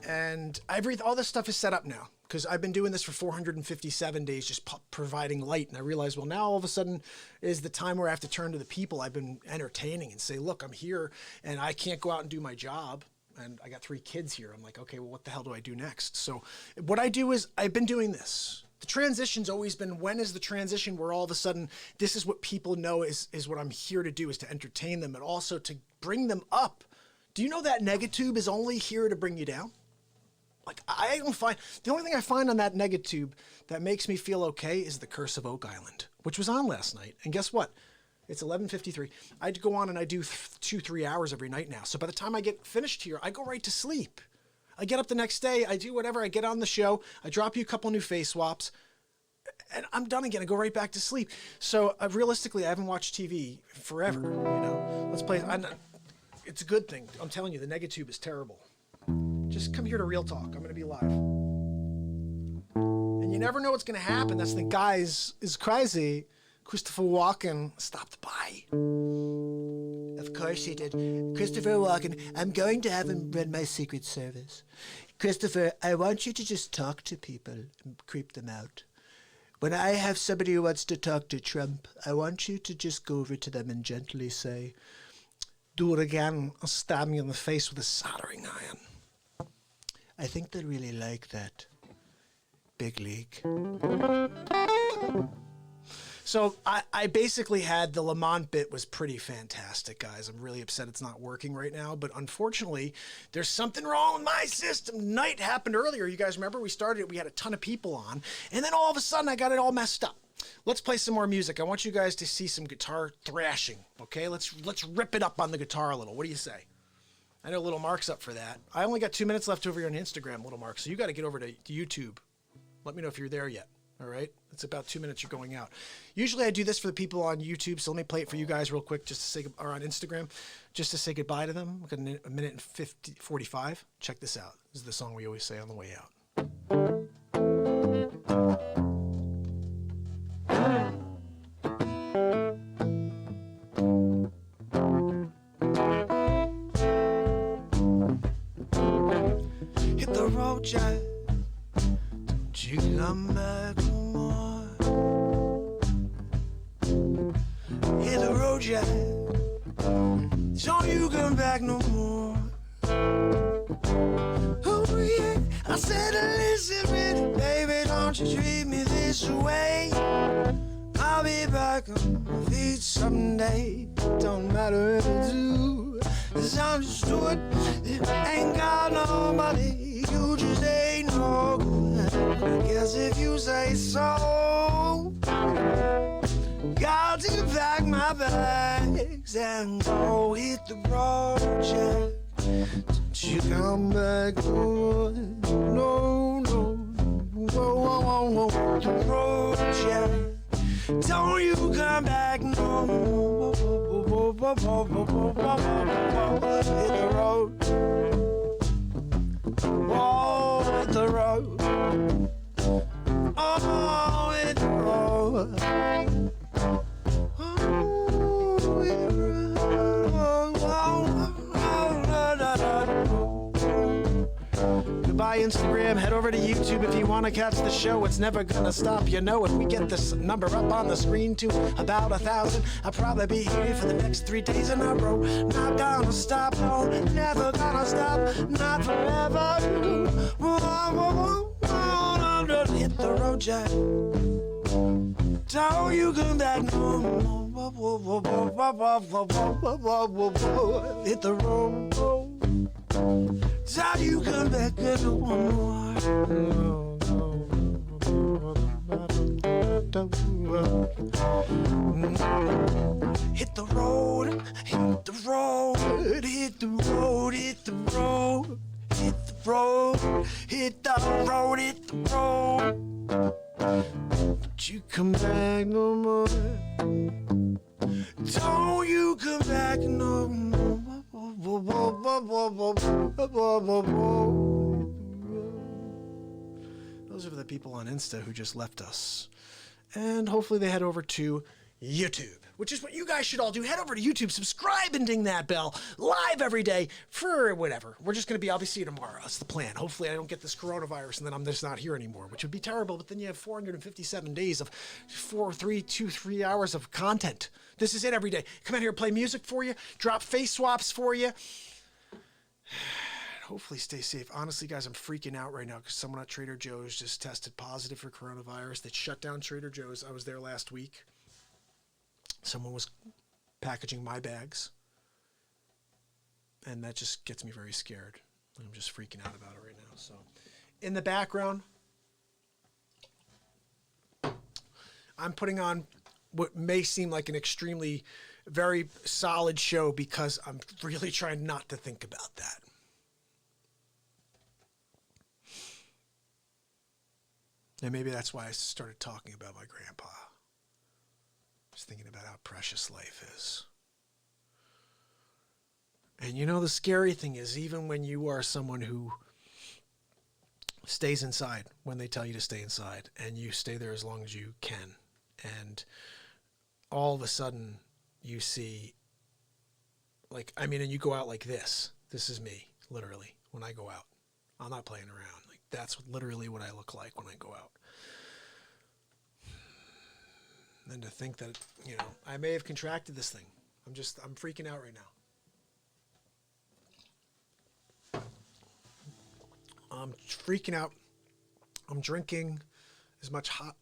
And all this stuff is set up now, because I've been doing this for 457 days, just providing light. And I realized, well, now all of a sudden is the time where I have to turn to the people I've been entertaining and say, look, I'm here and I can't go out and do my job. And I got 3 kids here. I'm like, okay, well, what the hell do I do next? So what I do is I've been doing this. The transition's always been, when is the transition where all of a sudden this is what people know is what I'm here to do, is to entertain them and also to bring them up. Do you know that Negatube is only here to bring you down? Like, I don't find, the only thing I find on that Negatube that makes me feel okay is The Curse of Oak Island, which was on last night. And guess what? It's 11:53. I go on and I do 2-3 hours every night now. So by the time I get finished here, I go right to sleep. I get up the next day, I do whatever, I get on the show, I drop you a couple new face swaps, and I'm done again. I go right back to sleep. So realistically, I haven't watched TV forever. You know, let's play. It's a good thing. I'm telling you, the Negatube is terrible. Just come here to Real Talk. I'm going to be live. And you never know what's going to happen. That's the guys is crazy. Christopher Walken stopped by. Of course he did. Christopher Walken, I'm going to have him run my Secret Service. Christopher, I want you to just talk to people and creep them out. When I have somebody who wants to talk to Trump, I want you to just go over to them and gently say, do it again, I'll stab me in the face with a soldering iron. I think they really like that. Big league. So I basically had the Lamont bit was pretty fantastic, guys. I'm really upset it's not working right now, but unfortunately, there's something wrong with my system. Night happened earlier. You guys remember we started it, we had a ton of people on, and then all of a sudden I got it all messed up. Let's play some more music. I want you guys to see some guitar thrashing, okay? Let's rip it up on the guitar a little. What do you say? I know Little Mark's up for that. I only got 2 minutes left over here on Instagram, Little Mark, so you got to get over to YouTube. Let me know if you're there yet. All right, it's about 2 minutes you're going out. Usually I do this for the people on YouTube, so let me play it for you guys real quick, just to say, or on Instagram, just to say goodbye to them. We've got a minute and 45. Check this out. This is the song we always say on the way out. Hit the road, Jack. Don't you come back no more. Hit the road, Jack. Don't you come back no more. Oh yeah, I said listen, baby, don't you treat me this way. I'll be back on my feet someday. Don't matter if I do, 'cause I'm just doing it. Ain't got nobody, you just ain't no good. I guess if you say so, got to pack my bags and go hit the road, Jack. Don't you come back, no, no, no. Whoa, whoa, whoa, whoa. The road, Jack. Don't you come back, no. Hit the road. Oh, hit the road. Oh, hit the road. Goodbye, Instagram. Head over to YouTube if you want to catch the show. It's never gonna stop. You know, if we get this number up on the screen to about 1,000, I'll probably be here for the next 3 days in a row. Not gonna stop, no, never gonna stop, not forever. Hit the road, Jack. Don't you come back no more. Hit the road. Don't you come back no more. Hit the road, hit the road, hit the road, hit the road, hit the road, hit the road, hit the road. Don't you come back no more. Don't you come back no more. Those are the people on Insta who just left us. And hopefully they head over to YouTube, which is what you guys should all do. Head over to YouTube, subscribe, and ding that bell. Live every day for whatever. We're just going to be, I'll be seeing you tomorrow. That's the plan. Hopefully I don't get this coronavirus and then I'm just not here anymore, which would be terrible. But then you have 457 days of 3 hours of content. This is it every day. Come out here, play music for you, drop face swaps for you. Hopefully stay safe. Honestly, guys, I'm freaking out right now because someone at Trader Joe's just tested positive for coronavirus. They shut down Trader Joe's. I was there last week. Someone was packaging my bags. And that just gets me very scared. I'm just freaking out about it right now. So, in the background, I'm putting on what may seem like an extremely very solid show because I'm really trying not to think about that. And maybe that's why I started talking about my grandpa. Just thinking about how precious life is. And you know, the scary thing is, even when you are someone who stays inside when they tell you to stay inside, and you stay there as long as you can, and all of a sudden you see, like, I mean, and you go out like this. This is me, literally, when I go out. I'm not playing around. Like, that's literally what I look like when I go out. And to think that, you know, I may have contracted this thing. I'm freaking out right now. I'm freaking out. I'm drinking as much hot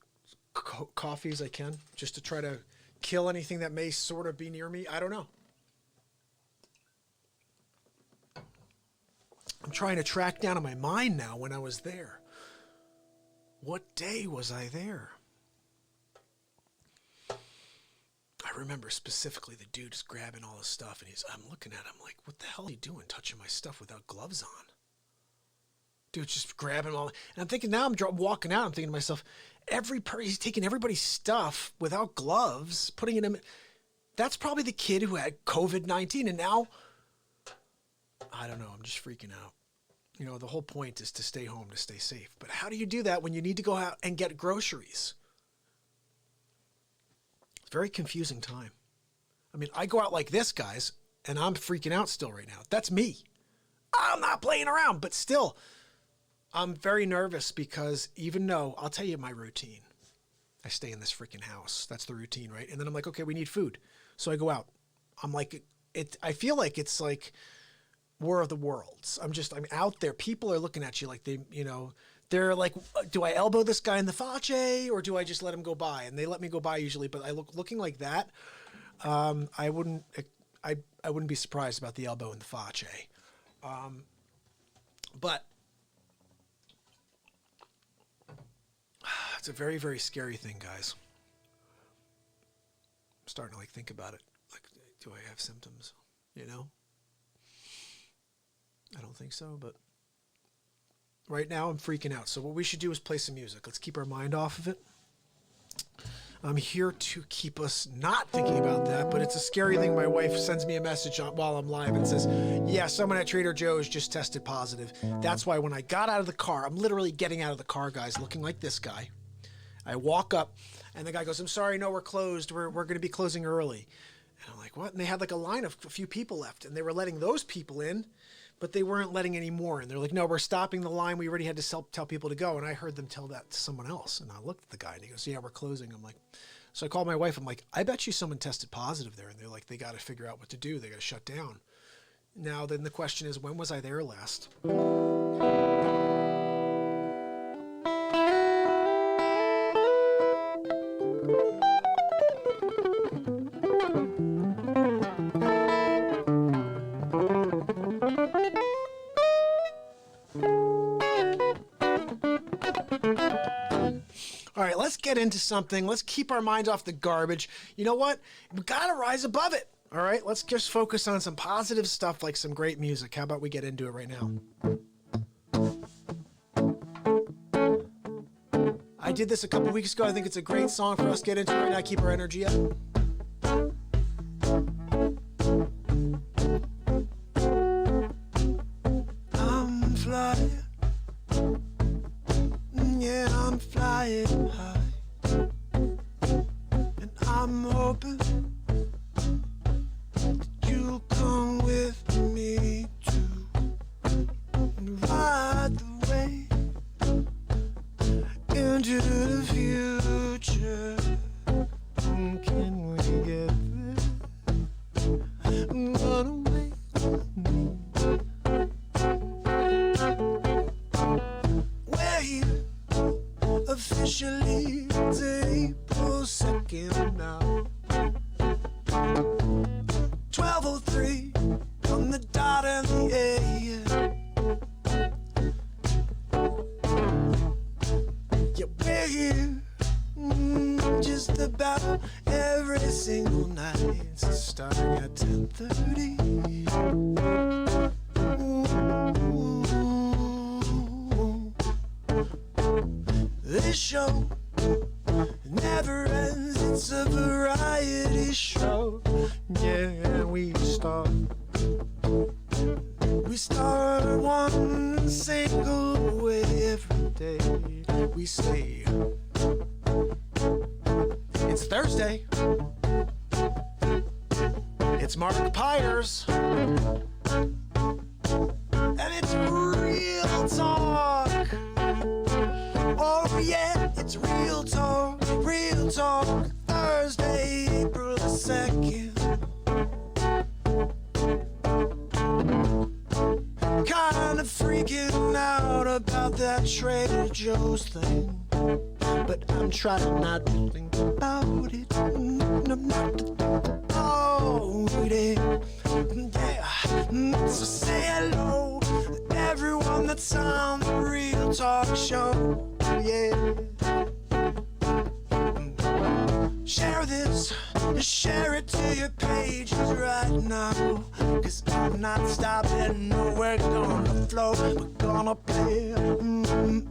coffee as I can just to try to kill anything that may sort of be near me. I don't know. I'm trying to track down in my mind now when I was there. What day was I there? I remember specifically the dude just grabbing all this stuff, and I'm looking at him like, what the hell are you doing touching my stuff without gloves on? Dude's just grabbing all, and I'm thinking, now I'm walking out, I'm thinking to myself, he's taking everybody's stuff without gloves, putting it in. That's probably the kid who had COVID-19, and now, I don't know, I'm just freaking out. You know, the whole point is to stay home, to stay safe. But how do you do that when you need to go out and get groceries? It's a very confusing time. I mean, I go out like this, guys, and I'm freaking out still right now. That's me. I'm not playing around, but still, I'm very nervous because even though, I'll tell you my routine. I stay in this freaking house. That's the routine, right? And then I'm like, okay, we need food. So I go out. I'm like, I feel like it's like War of the Worlds. I'm out there. People are looking at you like they're like, do I elbow this guy in the face or do I just let him go by? And they let me go by usually, but I looking like that. I wouldn't be surprised about the elbow in the face. But it's a very, very scary thing, guys. I'm starting to like think about it. Like, do I have symptoms? You know? I don't think so, but right now I'm freaking out. So what we should do is play some music. Let's keep our mind off of it. I'm here to keep us not thinking about that, but it's a scary thing. My wife sends me a message while I'm live and says, yeah, someone at Trader Joe's just tested positive. That's why when I got out of the car, I'm literally getting out of the car, guys, looking like this guy. I walk up and the guy goes, I'm sorry, no, we're closed. We're going to be closing early. And I'm like, what? And they had like a line of a few people left and they were letting those people in, but they weren't letting any more. And they're like, no, we're stopping the line. We already had to tell people to go. And I heard them tell that to someone else. And I looked at the guy and he goes, yeah, we're closing. I'm like, so I called my wife. I'm like, I bet you someone tested positive there. And they're like, they got to figure out what to do. They got to shut down. Now, then the question is, when was I there last? All right, let's get into something. Let's keep our minds off the garbage. You know what? We got to rise above it. All right, let's just focus on some positive stuff like some great music. How about we get into it right now? I did this a couple weeks ago. I think it's a great song for us to get into right now. Keep our energy up. I'm flying. Yeah, I'm flying high. And I'm hoping that you'll come with me too. And ride the way into the future. Can we get there? Run away with me. We're here officially. It's April 2nd now. 12:03 on the dot and the AM. Yeah, we're here just about every single night, starting at 10:30. This show never ends, it's a variety show. Yeah, we start one single way every day. We say it's Thursday. It's Mark Pyers. And it's real talk. Oh yeah, it's real talk, real talk. Thursday, April 2nd. Kinda freaking out about that Trader Joe's thing, but I'm trying not to think about it. I'm not to think about it. Yeah, so say hello to everyone that's on the Real Talk Show. Yeah. Share this, share it to your pages right now. Cause I'm not stopping, no, we're gonna flow. We're gonna play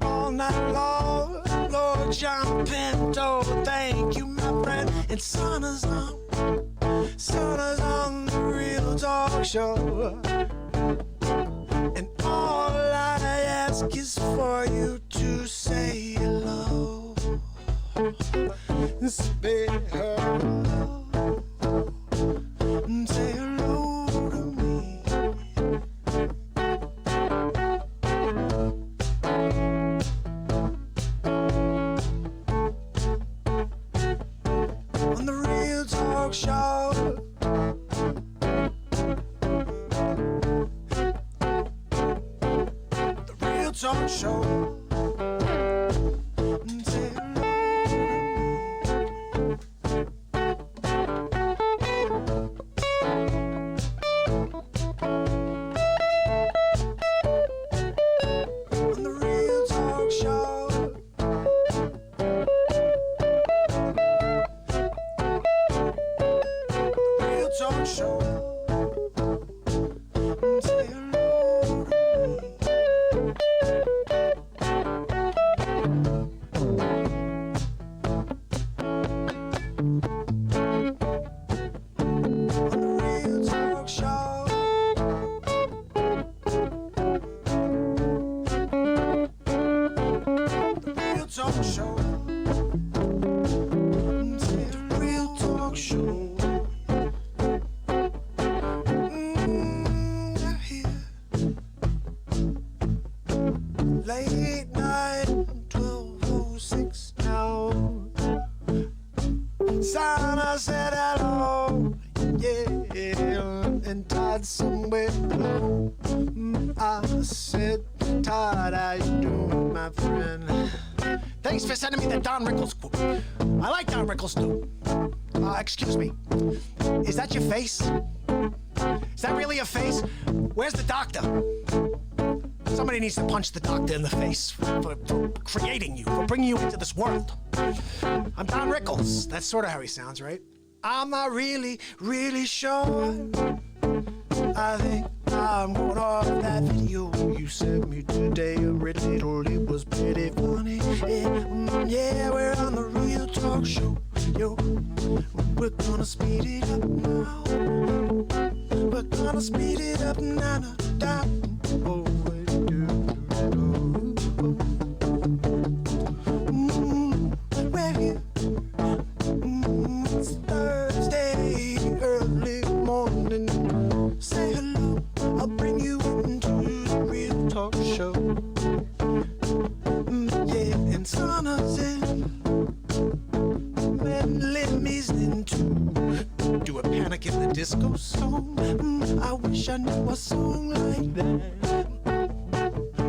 all night long. Lord John Pinto, thank you, my friend. And son is on the Real Talk Show. And all I talk show. Say on the Real Talk Show. Real Talk Show. Say hello on the Real Talk Show. The Real Talk Show. Say the Real Talk Show. Late night, 12:06 now. Sana said hello, yeah, and Todd somewhere below. I said, Todd, how you doing, my friend? Thanks for sending me the Don Rickles quote. I like Don Rickles too. Excuse me, is that your face? Is that really a face? Where's the doctor? Somebody needs to punch the doctor in the face for creating you, for bringing you into this world. I'm Don Rickles. That's sort of how he sounds, right? I'm not really sure. I think I'm going off that video you sent me today. I read it, it was pretty funny. Yeah, we're on the Real Talk Show. Yo, we're gonna speed it up now. We're gonna speed it up now. Oh, we're here. It's Thursday, early morning. Say hello, I'll bring you into the Real Talk Show. Yeah, and Sana's in. And Limmy's into. Do a Panic in the Disco song. I wish I knew a song like that.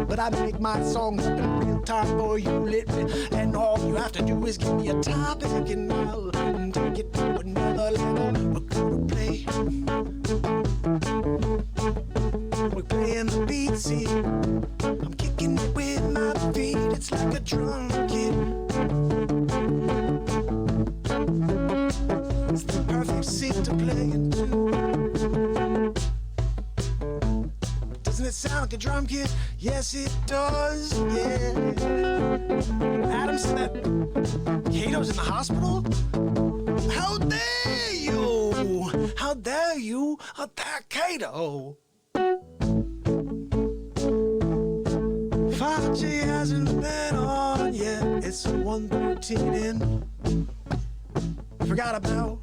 But I make my songs up in real time for you, literally. And all you have to do is give me a topic and I'll take it to another level. We're gonna play. We're playing the BeatSeat. I'm kicking it with my feet. It's like a drum kit. It's the perfect seat to play into. Doesn't it sound like a drum kit? Yes, it does, yeah. Adam said that Cato's in the hospital? How dare you? How dare you attack Cato? 5G hasn't been on yet. It's 1:13 in. I forgot about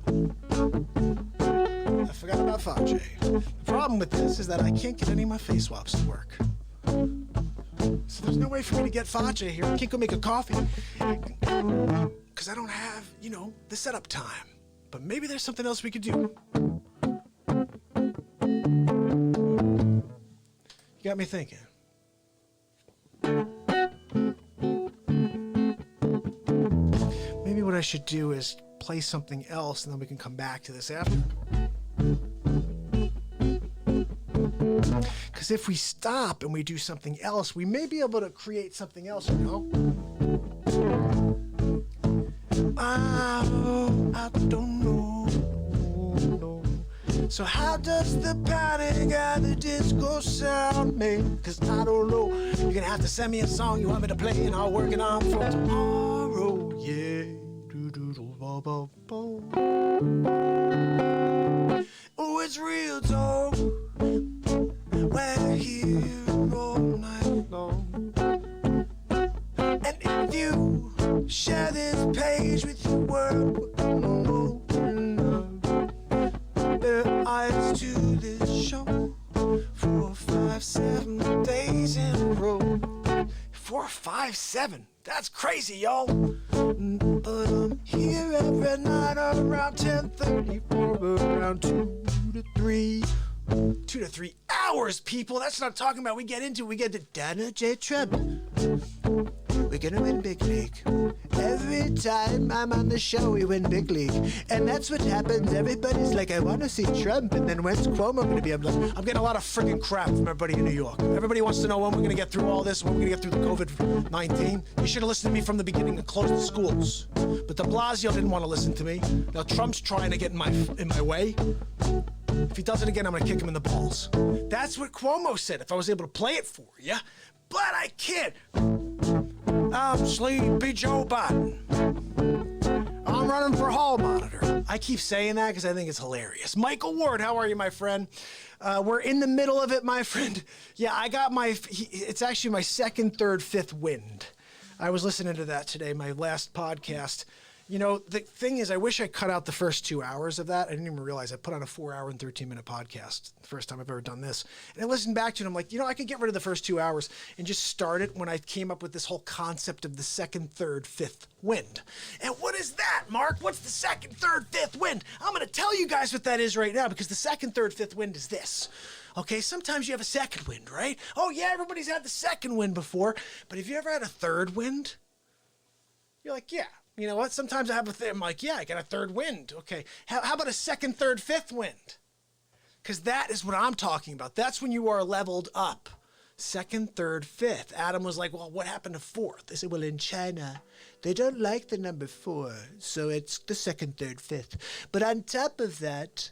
5J. The problem with this is that I can't get any of my face swaps to work. So there's no way for me to get 5J here. I can't go make a coffee. Because I don't have, the setup time. But maybe there's something else we could do. You got me thinking. Maybe what I should do is play something else and then we can come back to this after. Because if we stop and we do something else, we may be able to create something else, I don't know. So how does the Panic at the Disco sound, man? Because I don't know. You're gonna have to send me a song you want me to play and I'll work it on for tomorrow, yeah. Oh, it's Real Talk. We're here all night long. And if you share this page with your world, we're gonna open up their eyes to this show. 4, 5, 7 days in a row. 4, 5, 7. That's crazy, y'all. But I'm here every night around 10:30 for around 2 to 3. 2 to 3 hours, people. That's what I'm talking about. We get to Donald J. Trump. We're gonna win big league. Every time I'm on the show, we win big league. And that's what happens. Everybody's like, I want to see Trump. And then when's Cuomo gonna be? I'm getting a lot of freaking crap from everybody in New York. Everybody wants to know when we're gonna get through all this, when we're gonna get through the COVID-19. You should have listened to me from the beginning and closed the schools. But de Blasio didn't want to listen to me. Now Trump's trying to get in my way. If he does it again, I'm gonna kick him in the balls. That's what Cuomo said, if I was able to play it for you. But I can't. I'm Sleepy Joe Biden. I'm running for hall monitor. I keep saying that because I think it's hilarious. Michael Ward, how are you, my friend? We're in the middle of it, my friend. Yeah, I got it's actually my second, third, fifth wind. I was listening to that today, my last podcast. You know, the thing is, I wish I cut out the first 2 hours of that. I didn't even realize I put on a 4-hour and 13-minute podcast the first time I've ever done this. And I listened back to it, and I'm like, I could get rid of the first 2 hours and just start it when I came up with this whole concept of the second, third, fifth wind. And what is that, Mark? What's the second, third, fifth wind? I'm going to tell you guys what that is right now, because the second, third, fifth wind is this. Okay, sometimes you have a second wind, right? Oh, yeah, everybody's had the second wind before. But have you ever had a third wind? You're like, yeah. You know what? Sometimes I have I'm like, yeah, I got a third wind. Okay. How about a second, third, fifth wind? Because that is what I'm talking about. That's when you are leveled up. Second, third, fifth. Adam was like, well, what happened to fourth? They said, well, in China, they don't like the number 4. So it's the second, third, fifth. But on top of that,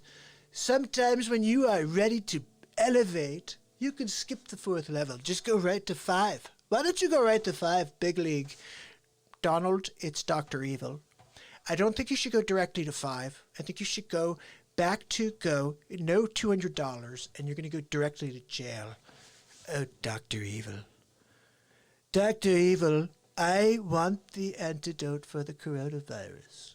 sometimes when you are ready to elevate, you can skip the 4th level. Just go right to 5. Why don't you go right to 5, big league? Donald, it's Dr. Evil. I don't think you should go directly to 5. I think you should go back to no $200, and you're going to go directly to jail. Oh, Dr. Evil. Dr. Evil, I want the antidote for the coronavirus.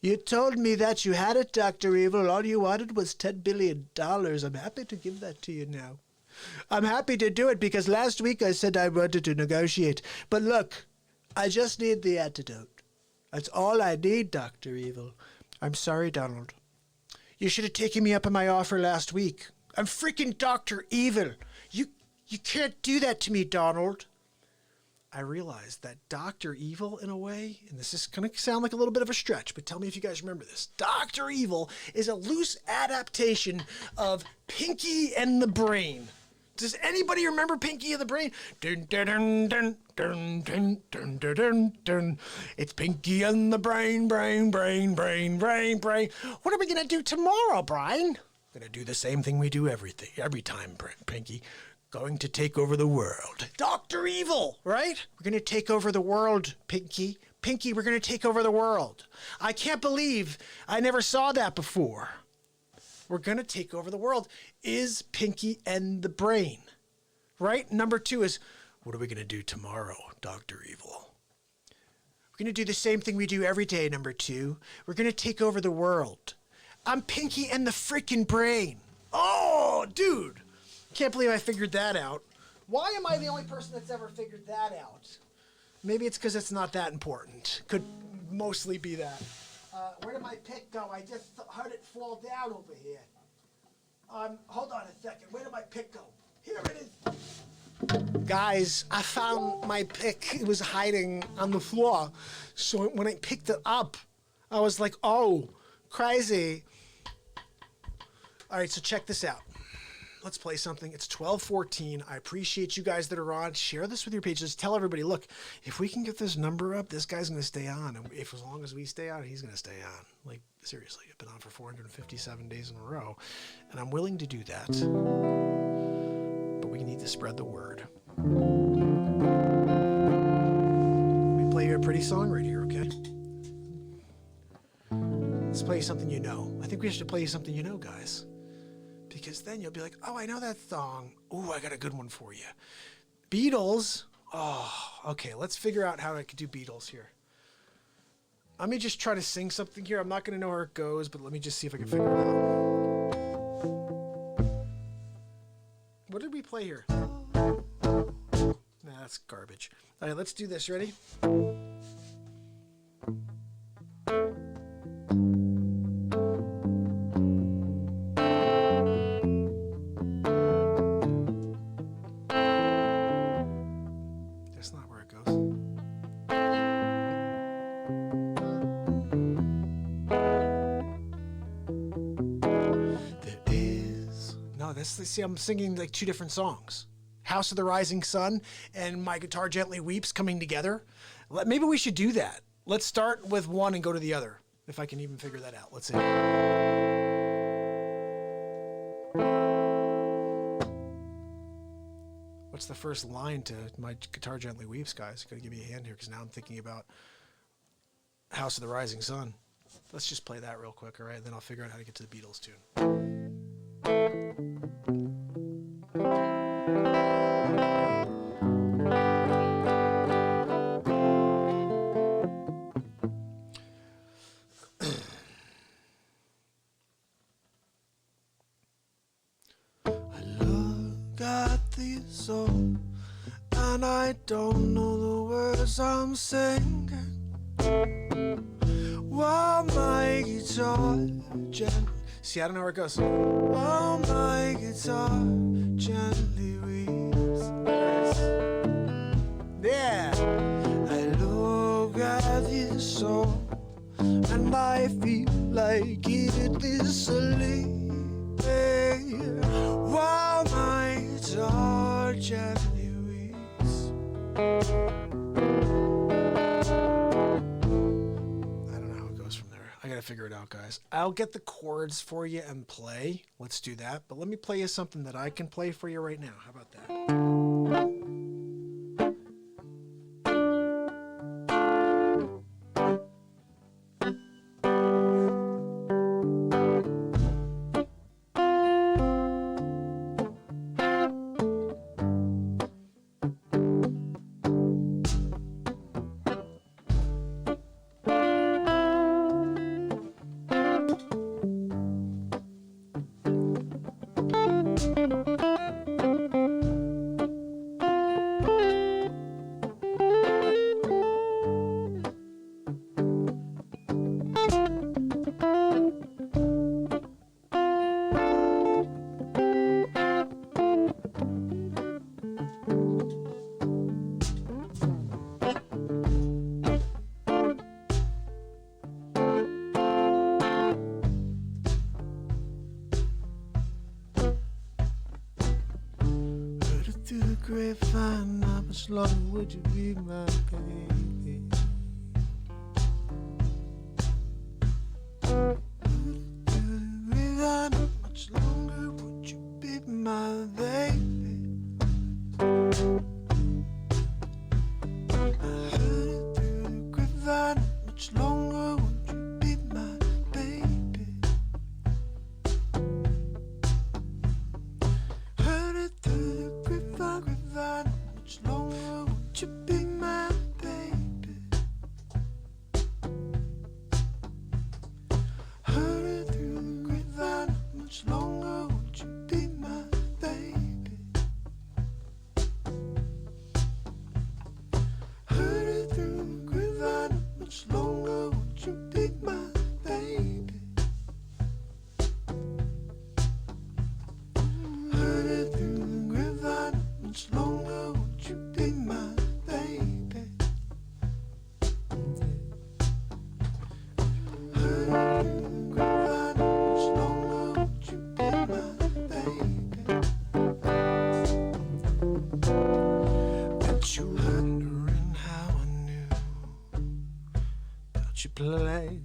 You told me that you had it, Dr. Evil. All you wanted was $10 billion. I'm happy to give that to you now. I'm happy to do it because last week I said I wanted to negotiate. But look, I just need the antidote. That's all I need, Dr. Evil. I'm sorry, Donald. You should have taken me up on my offer last week. I'm freaking Dr. Evil. You can't do that to me, Donald. I realized that Dr. Evil, in a way, and this is going to sound like a little bit of a stretch, but tell me if you guys remember this. Dr. Evil is a loose adaptation of Pinky and the Brain. Does anybody remember Pinky and the Brain? Dun, dun, dun, dun, dun, dun, dun, dun, dun, dun. It's Pinky and the Brain, brain, brain, brain, brain, brain. What are we gonna do tomorrow, Brian? Gonna do the same thing we do every time, Pinky. Going to take over the world. Dr. Evil, right? We're gonna take over the world, Pinky. Pinky, we're gonna take over the world. I can't believe I never saw that before. We're going to take over the world. Is Pinky and the Brain, right? Number 2 is, what are we going to do tomorrow, Dr. Evil? We're going to do the same thing we do every day, number 2. We're going to take over the world. I'm Pinky and the freaking Brain. Oh, dude. Can't believe I figured that out. Why am I the only person that's ever figured that out? Maybe it's because it's not that important. Could mostly be that. Where did my pick go? I just heard it fall down over here. Hold on a second. Where did my pick go? Here it is. Guys, I found my pick. It was hiding on the floor. So when I picked it up, I was like, oh, crazy. All right, so check this out. Let's play something. It's 12:14. I appreciate you guys that are on. Share this with your pages. Tell everybody, look, if we can get this number up, this guy's going to stay on. And if as long as we stay on, he's going to stay on. Like, seriously, I've been on for 457 days in a row. And I'm willing to do that. But we need to spread the word. Let me play you a pretty song right here, okay? Let's play you something you know. I think we should play you something you know, guys. Because then you'll be like, oh, I know that song. Ooh, I got a good one for you. Beatles. Oh, okay. Let's figure out how I could do Beatles here. Let me just try to sing something here. I'm not going to know where it goes, but let me just see if I can figure it out. What did we play here? Nah, that's garbage. All right, let's do this. Ready? See, I'm singing like two different songs. House of the Rising Sun and My Guitar Gently Weeps coming together. Maybe we should do that. Let's start with one and go to the other, if I can even figure that out. Let's see. What's the first line to My Guitar Gently Weeps, guys? You gotta give me a hand here, because now I'm thinking about House of the Rising Sun. Let's just play that real quick, all right? Then I'll figure out how to get to the Beatles tune. Soul, and I don't know the words I'm singing. While my guitar see, I don't know where it goes. While my guitar gently weeps. Yeah. I look at this soul, and I feel like it is sleeping. While my guitar gently weeps. I don't know how it goes from there. I gotta figure it out, guys. I'll get the chords for you and play. Let's do that. But let me play you something that I can play for you right now. How about that? Grapevine, how much longer would you be my baby? Grapevine, how much longer would you be my baby? I heard it through the grapevine, how much longer would you be my baby? Heard it through the grapevine, how much longer would you be my baby? Heard it through the grapevine, how much longer would you be my baby? Heard it through the grapevine, how much longer would you be my baby? Heard it through the grapevine, how much longer would you be my baby? Heard it through the grapevine, how much longer would you be my baby? Bet you wondering how I knew about your place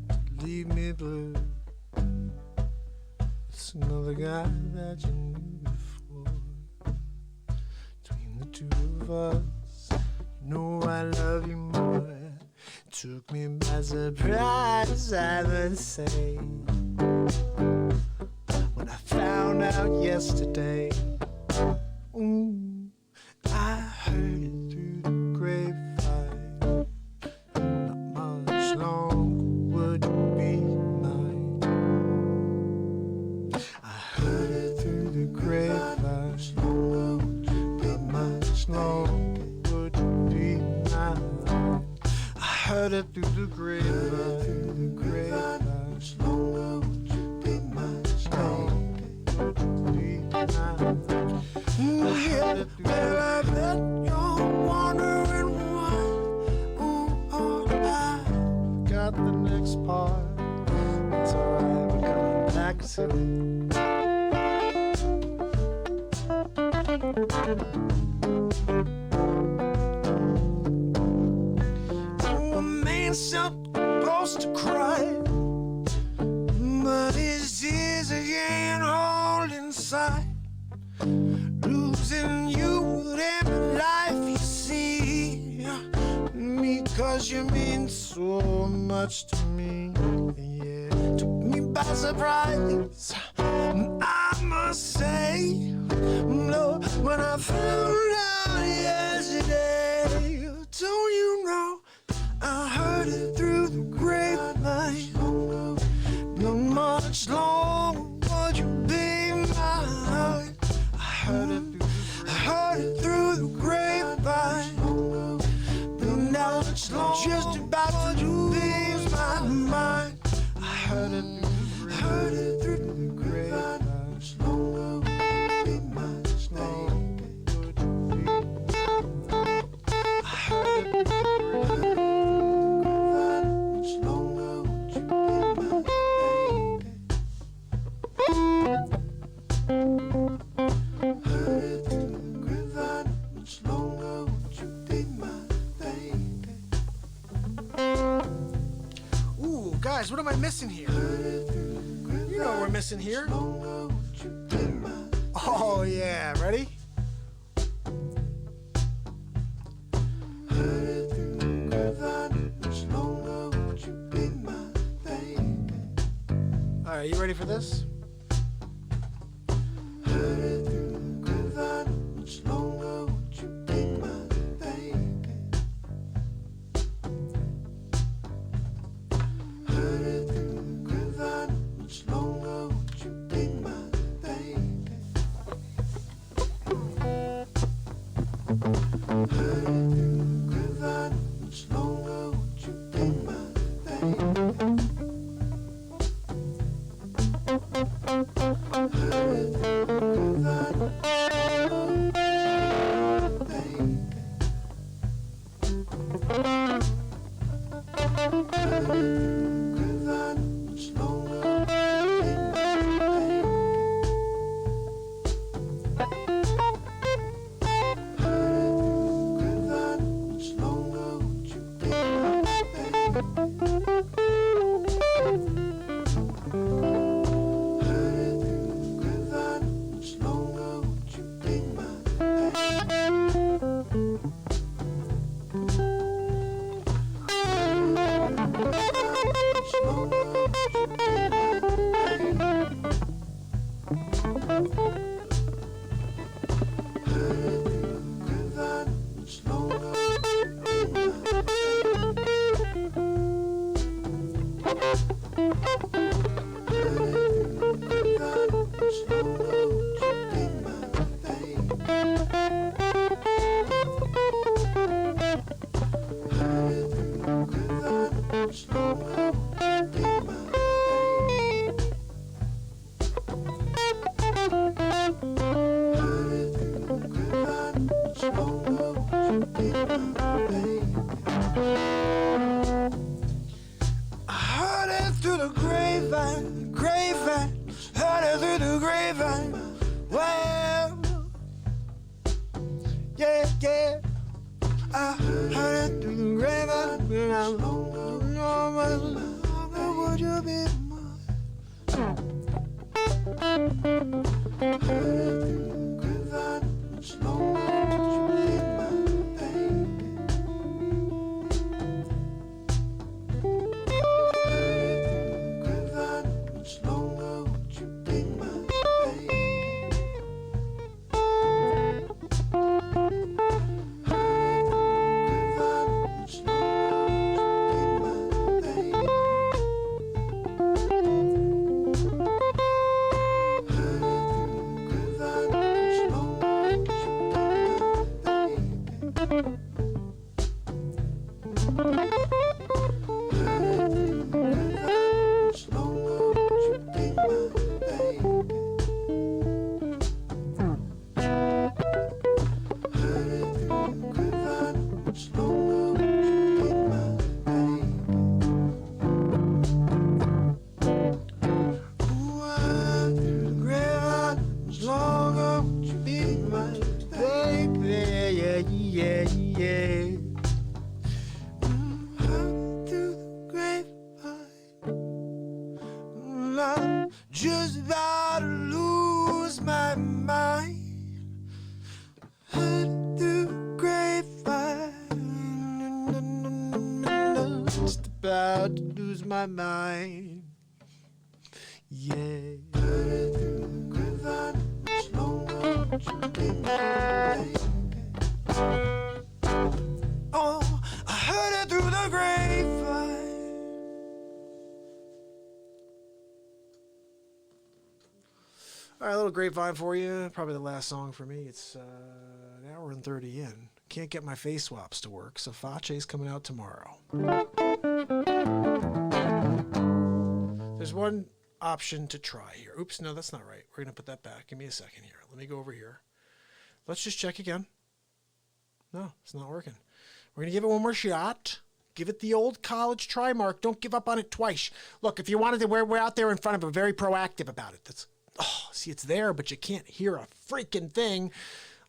to leave me blue. It's another guy that you knew before. Between the two of us, you know I love you more. Took me by surprise, I would say, when I found out yesterday. I heard it through the grapevine. Not much longer would you be mine. I heard it through the grapevine. Not much longer would you be mine. I heard it through the grapevine. Much longer would you be mine? Yeah, well, I bet you're wondering why. Oh, I got the next part. It's alright, we're coming back to it. Oh, a man's supposed to cry, but his tears again hold inside. Losing you with every life you see, because you mean so much to me. Yeah, took me by surprise, I must say. Lord, when I found out yesterday, don't you know I heard it through the grapevine. Not much longer would you be mine. I heard it through the grapevine. Now it's just about to lose my mind. I heard it through the grapevine. Much longer would you be mine, baby? I heard it through the grapevine. Much longer would you be mine, baby? Heard it through the grapevine. Much longer would you be mine, baby? Ooh, guys, what am I missing here? You know what we're missing here. Oh, yeah, ready? All right, you ready for this? about to lose my mind. Heard through grapevine. Just about to lose my mind. Yeah. Heard through grapevine. Slow motion, baby. Oh, I heard it through the grapevine. All right, a little grapevine for you. Probably the last song for me. It's an hour and 30 in. Can't get my face swaps to work, so Face's coming out tomorrow. There's one option to try here. Oops, no, that's not right. We're going to put that back. Give me a second here. Let me go over here. Let's just check again. No, it's not working. We're going to give it one more shot. Give it the old college try mark. Don't give up on it twice. Look, if you wanted to, we're out there in front of it, very proactive about it. See, it's there, but you can't hear a freaking thing.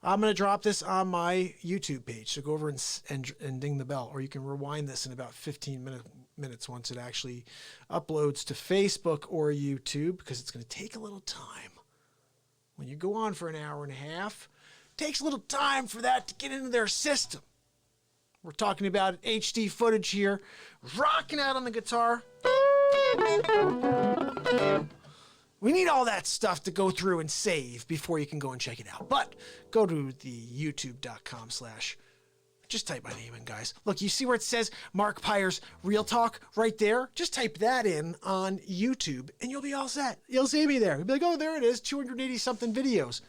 I'm going to drop this on my YouTube page. So go over and ding the bell. Or you can rewind this in about 15 minutes once it actually uploads to Facebook or YouTube, because it's going to take a little time. When you go on for an hour and a half, it takes a little time for that to get into their system. We're talking about HD footage here, rocking out on the guitar. We need all that stuff to go through and save before you can go and check it out. But go to the youtube.com/ just type my name in, guys. Look, you see where it says Mark Pyers Real Talk right there? Just type that in on YouTube and you'll be all set. You'll see me there. You'll be like, oh, there it is, 280 something videos.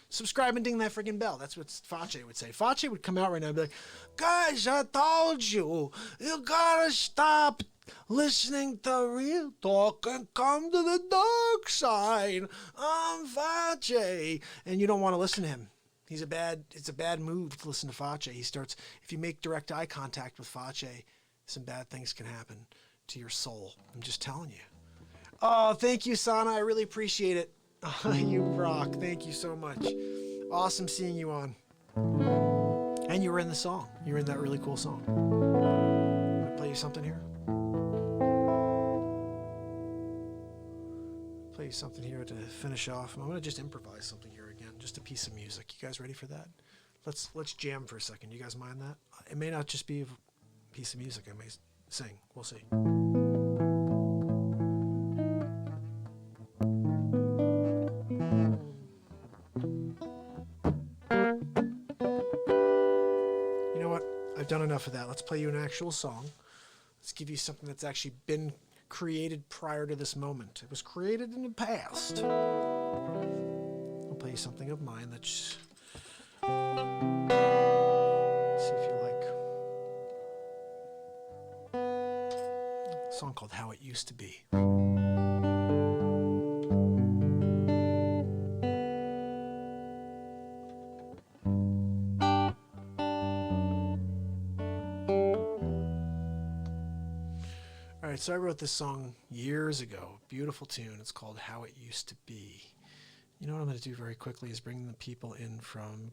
Subscribe and ding that freaking bell. That's what Face would say. Face would come out right now and be like, guys, I told you, you gotta stop listening to Real Talk and come to the dark side. I'm Face. And you don't want to listen to him. It's a bad move to listen to Face. If you make direct eye contact with Face, some bad things can happen to your soul. I'm just telling you. Oh, thank you, Sana. I really appreciate it. You rock. Thank you so much. Awesome seeing you on. And you were in the song. You were in that really cool song. I'm gonna play you something here. Play you something here to finish off. I'm gonna just improvise something here again. Just a piece of music. You guys ready for that? Let's jam for a second. You guys mind that? It may not just be a piece of music. I may sing. We'll see. I've done enough of that. Let's play you an actual song. Let's give you something that's actually been created prior to this moment. It was created in the past. I'll play you something of mine that's... Let's see if you like. A song called How It Used to Be. So I wrote this song years ago. Beautiful tune. It's called How It Used to Be. You know what I'm going to do very quickly is bring the people in from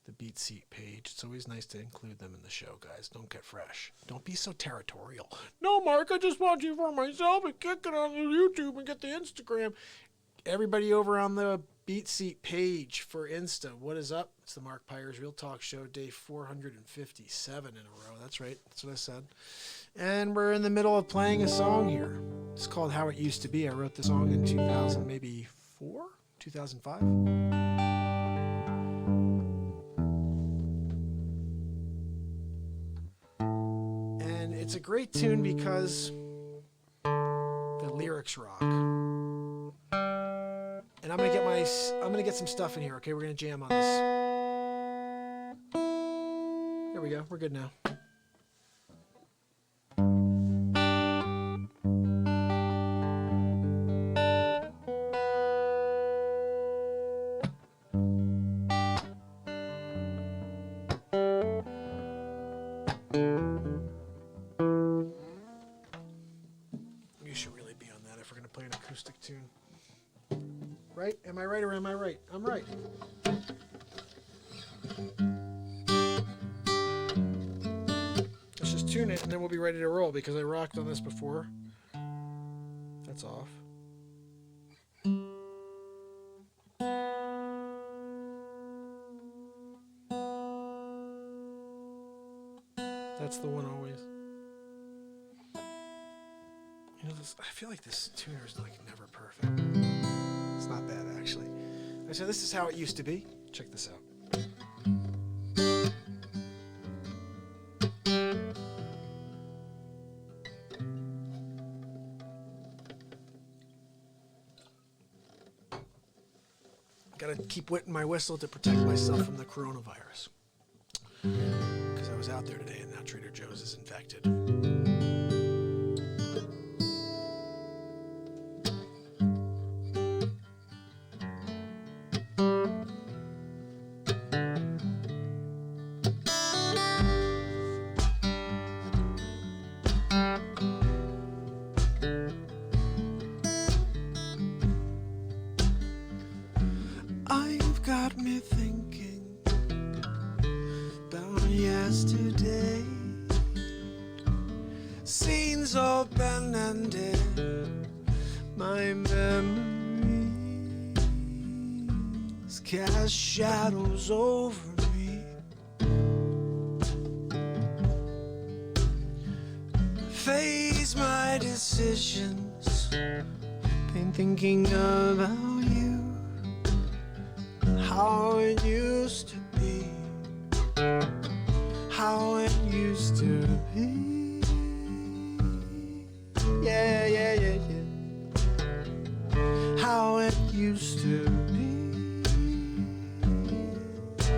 the BeatSeat page. It's always nice to include them in the show, guys. Don't get fresh. Don't be so territorial. No, Mark, I just want you for myself and kick it on YouTube and get the Instagram. Everybody over on the BeatSeat page for Insta. What is up? It's the Mark Pyers Real Talk Show, day 457 in a row. That's right. That's what I said. And we're in the middle of playing a song here. It's called How It Used to Be. I wrote the song in 2000, maybe 2005. And it's a great tune because the lyrics rock. And I'm gonna get some stuff in here. Okay, we're gonna jam on this. There we go. We're good now. You should really be on that if we're gonna play an acoustic tune. Right? Am I right or am I right? I'm right. Let's just tune it and then we'll be ready to roll because I rocked on this before. That's off. That's the one always. You know, I feel like this tuner is like never perfect. It's not bad actually. So this is how it used to be. Check this out. Gotta keep wetting my whistle to protect myself from the coronavirus. Because I was out there today and now Trader Joe's is infected. I've got me thinking about yesterday. Scenes open ended, my memories cast shadows over me. Face my decisions, been thinking about you. How it used to be, how it used to be. Yeah, yeah, yeah, yeah. How it used to be.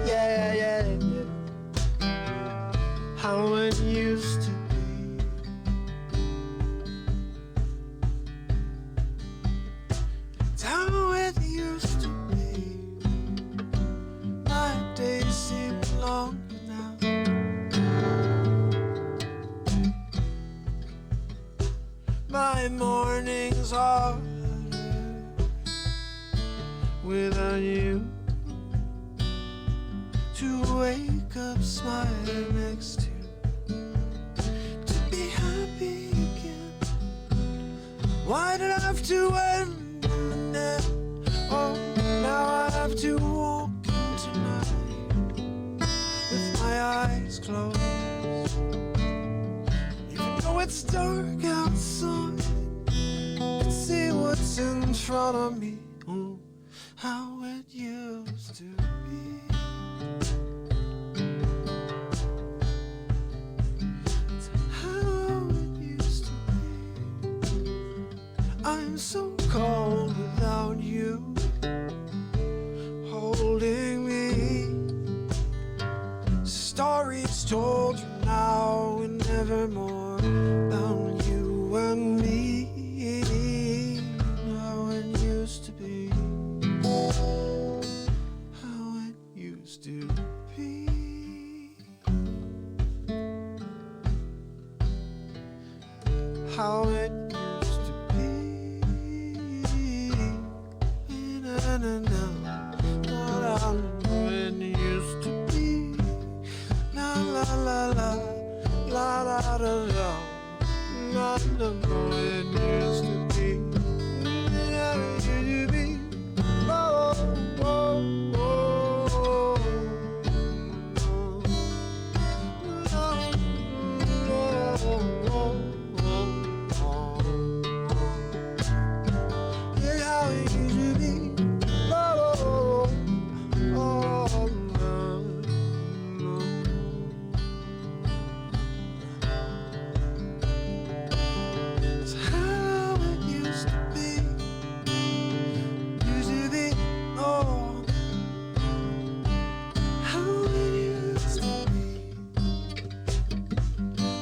Yeah, yeah, yeah. How it used to be. It's how it used to be. My days seem longer now. My mornings are harder without you. To wake up smiling next to be happy again. Why did I have to end the net? Oh, now I have to walk tonight with my eyes closed. Even though it's dark outside, I can see what's in front of me. Oh, how it used to be. It's how it used to be. I'm so cold without you holding me. Stories told you now and nevermore about you and me. How it used to be. How it used to be. How it used to be. Na, na, na. How it used to be. La la la la la la la la la la. How it used to be. How it used to be. Oh oh oh yeah, how it used to be. It's how it used to be. Used to be. Oh, how it used to be.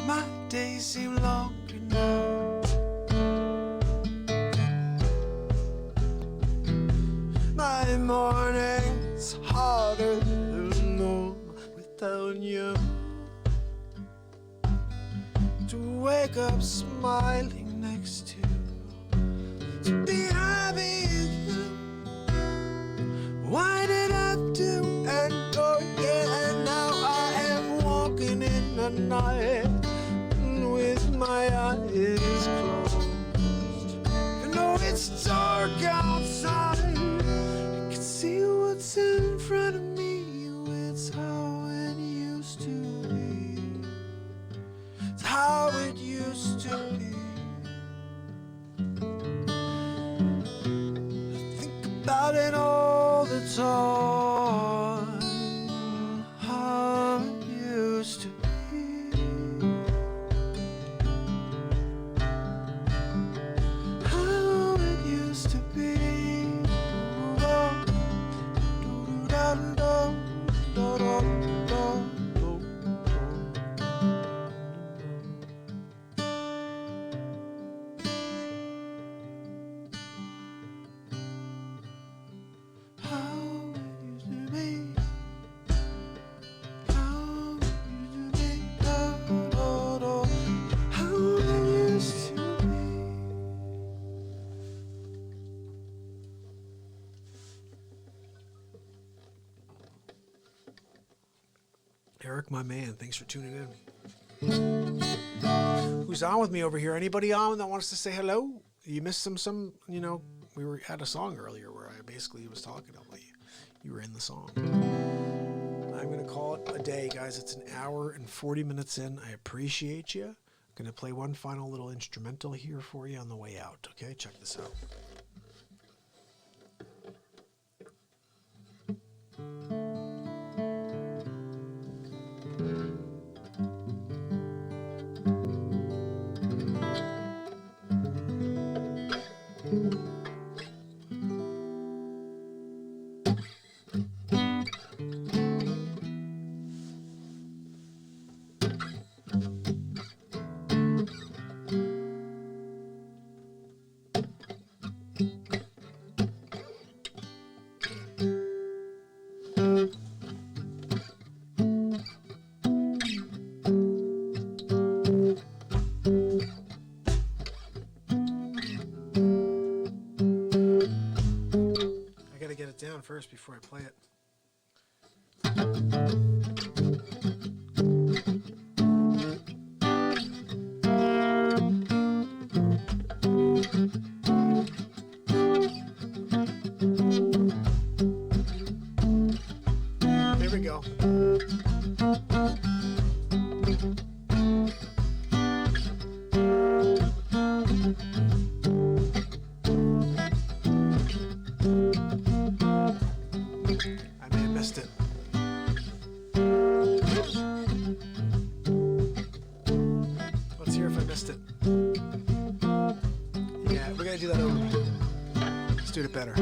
My days seem longer now. My mornings harder than normal without you. To wake up smiling next to be happy again. Why did I have to end? Oh yeah, and now I am walking in the night with my eyes closed. Even though it's dark outside, I can see what's in front of me. It's how it used to be. Remembering all the time how it used to be. How it used to be. Eric, my man, thanks for tuning in. Who's on with me over here? Anybody on that wants to say hello? You missed some, you know, had a song earlier where I basically was talking about you. You were in the song. I'm going to call it a day, guys. It's an hour and 40 minutes in. I appreciate you. I'm going to play one final little instrumental here for you on the way out. Okay, check this out. Down first before I play it. Here we go. Better.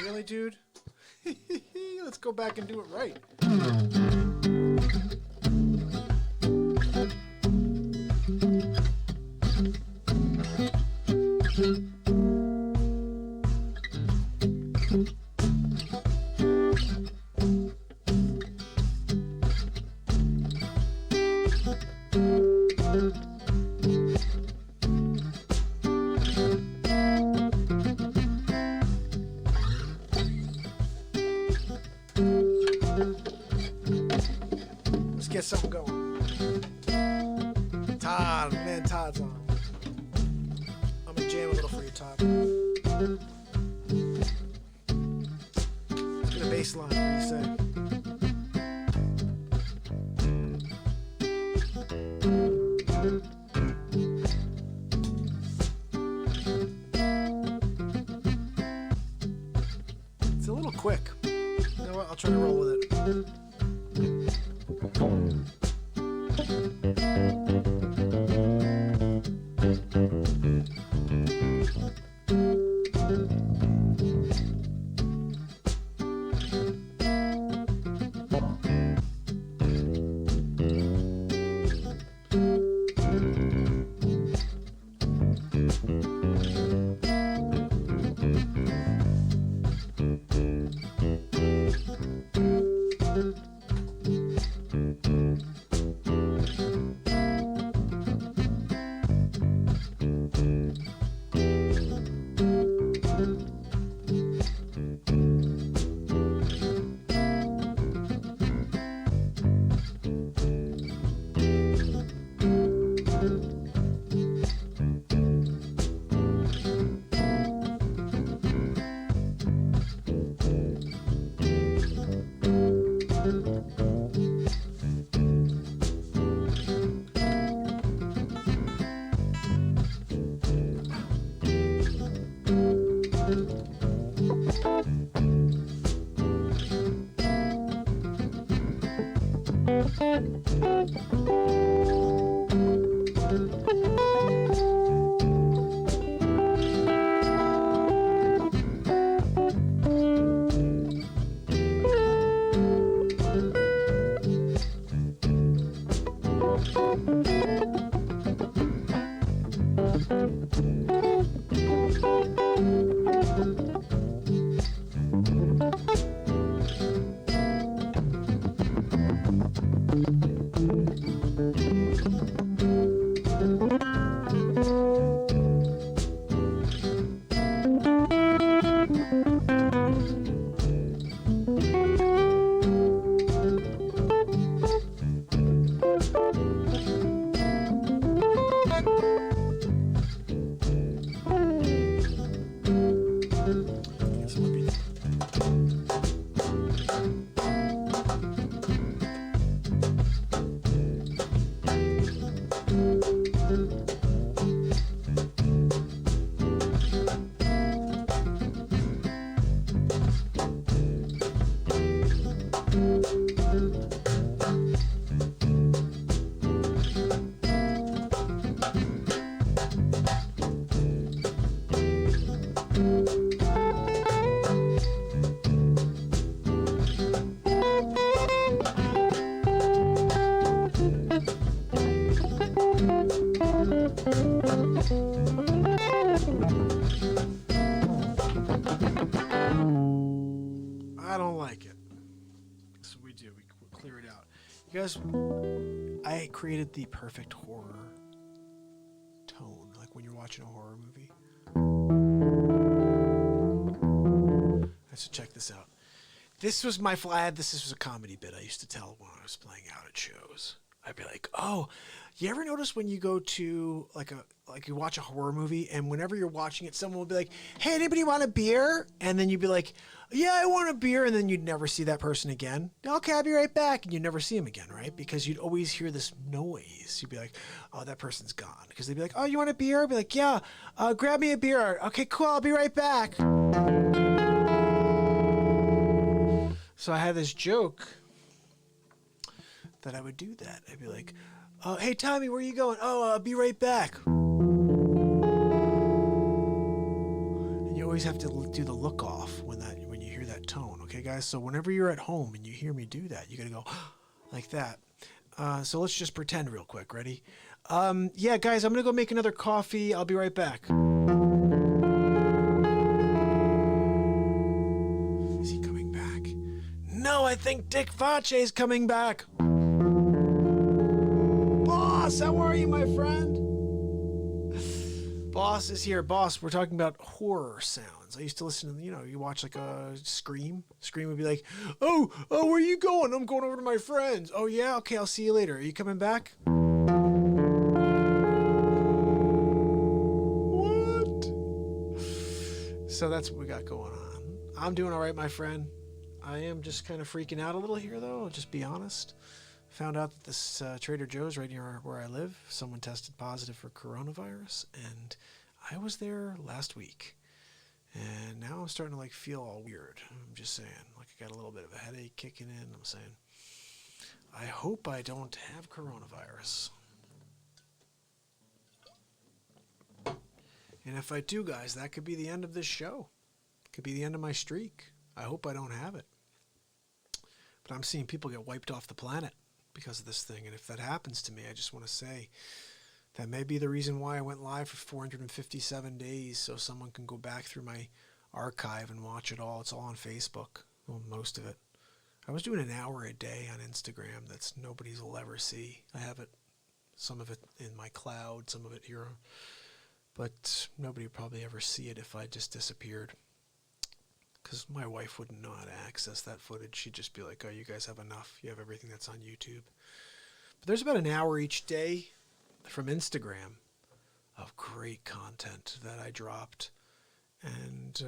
Really, dude? Let's go back and do it right. Get something going. Todd, man, Todd's on. I'm gonna jam a little for you, Todd. Let's get a bass line. What do you say? It's a little quick. You know what? I'll try to roll with it. I don't like it. So we do. We clear it out. You guys, I created the perfect horror tone, like when you're watching a horror movie. So check this out. This was my this was a comedy bit I used to tell when I was playing out at shows. I'd be like, "Oh, you ever notice when you go to like you watch a horror movie, and whenever you're watching it, someone will be like, 'Hey, anybody want a beer?' And then you'd be like, 'Yeah, I want a beer,' and then you'd never see that person again. 'Okay, I'll be right back,' and you'd never see him again, right? Because you'd always hear this noise. You'd be like, 'Oh, that person's gone,' because they'd be like, 'Oh, you want a beer?' I'd be like, 'Yeah, grab me a beer.' 'Okay, cool, I'll be right back." So I had this joke that I would do that. I'd be like, "Hey, Tommy, where are you going?" "Oh, I'll be right back." And you always have to do the look off when you hear that tone, okay, guys? So whenever you're at home and you hear me do that, you gotta go like that. So let's just pretend real quick. Ready? Yeah, guys, I'm gonna go make another coffee. I'll be right back. Is he coming back? No, I think Dick Vace's coming back. Boss, how are you, my friend? Boss is here. Boss, we're talking about horror sounds. I used to listen to, you watch like a Scream. Scream would be like, oh, where are you going? I'm going over to my friends. Oh, yeah? Okay, I'll see you later. Are you coming back? What? So that's what we got going on. I'm doing all right, my friend. I am just kind of freaking out a little here, though. I'll just be honest. Found out that this Trader Joe's right near where I live, someone tested positive for coronavirus, and I was there last week. And now I'm starting to feel all weird. I'm just saying, I got a little bit of a headache kicking in. I'm saying, I hope I don't have coronavirus. And if I do, guys, that could be the end of this show. It could be the end of my streak. I hope I don't have it. But I'm seeing people get wiped off the planet because of this thing. And if that happens to me, I just want to say that may be the reason why I went live for 457 days, so someone can go back through my archive and watch it all. It's all on Facebook, well, most of it. I was doing an hour a day on Instagram that's nobody's will ever see. I have it, some of it in my cloud, some of it here, but nobody would probably ever see it if I just disappeared. Because my wife wouldn't know how to access that footage. She'd just be like, oh, you guys have enough. You have everything that's on YouTube. But there's about an hour each day from Instagram of great content that I dropped. And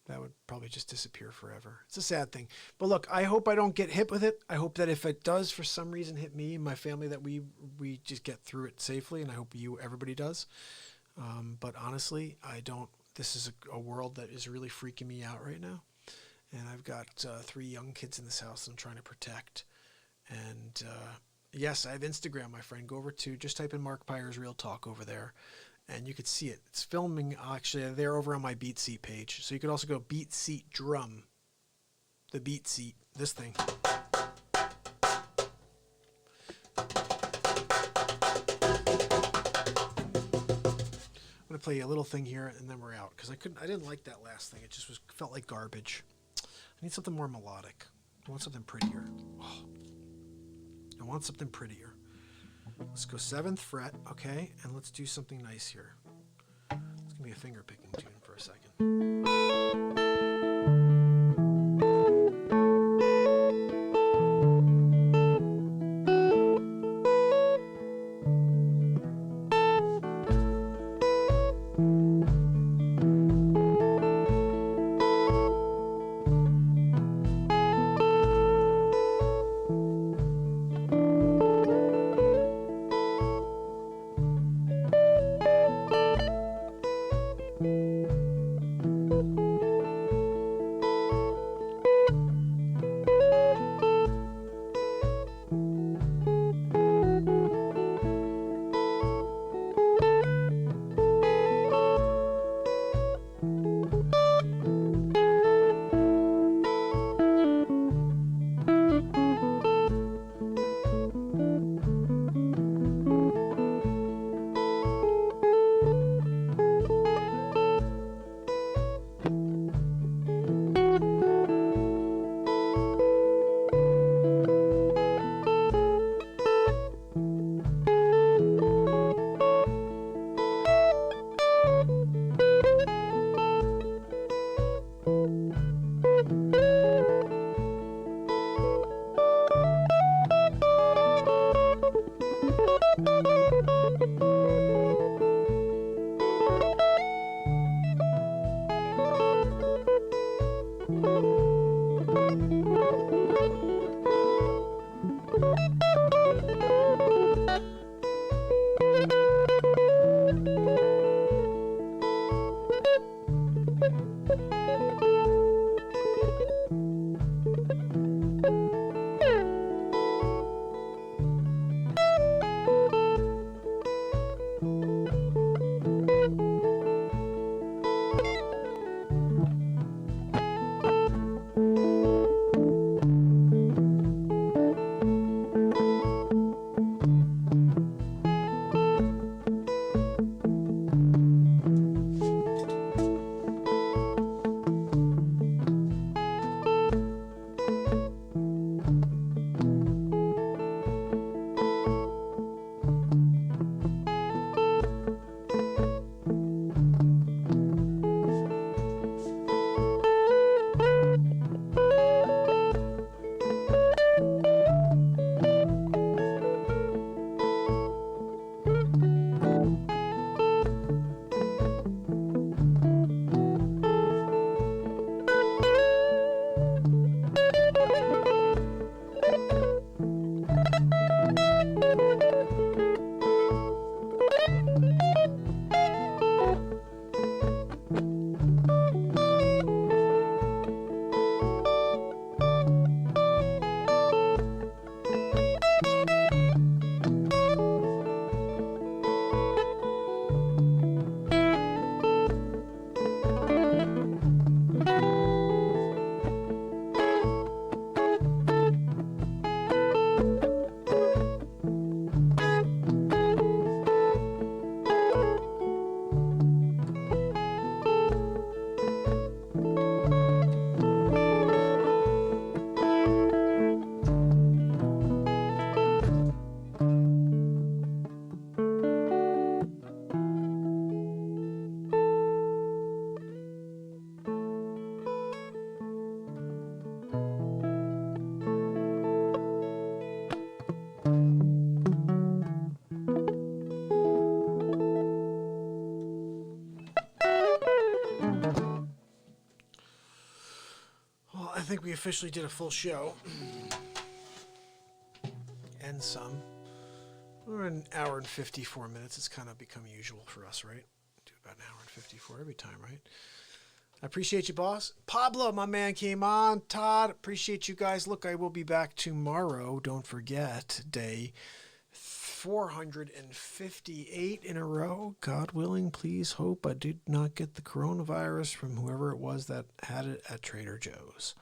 that would probably just disappear forever. It's a sad thing. But look, I hope I don't get hit with it. I hope that if it does for some reason hit me and my family, that we just get through it safely. And I hope everybody does. But honestly, I don't. This is a world that is really freaking me out right now. And I've got 3 young kids in this house that I'm trying to protect. And yes, I have Instagram, my friend. Go over to, just type in Mark Pyre's Real Talk over there. And you could see it. It's filming, actually, they're over on my BeatSeat page. So you could also go BeatSeat Drum. The BeatSeat, this thing. I'm gonna play a little thing here and then we're out because I didn't like that last thing. It just felt like garbage. I need something more melodic. I want something prettier. Oh, I want something prettier. Let's go 7th fret, okay, and let's do something nice here. It's gonna be a finger picking tune for a second. I think we officially did a full show. And some. We're an hour and 54 minutes. It's kind of become usual for us, right? Do about an hour and 54 every time, right? I appreciate you, boss. Pablo, my man, came on. Todd, appreciate you guys. Look, I will be back tomorrow. Don't forget, day 458 in a row. God willing, please hope I did not get the coronavirus from whoever it was that had it at Trader Joe's.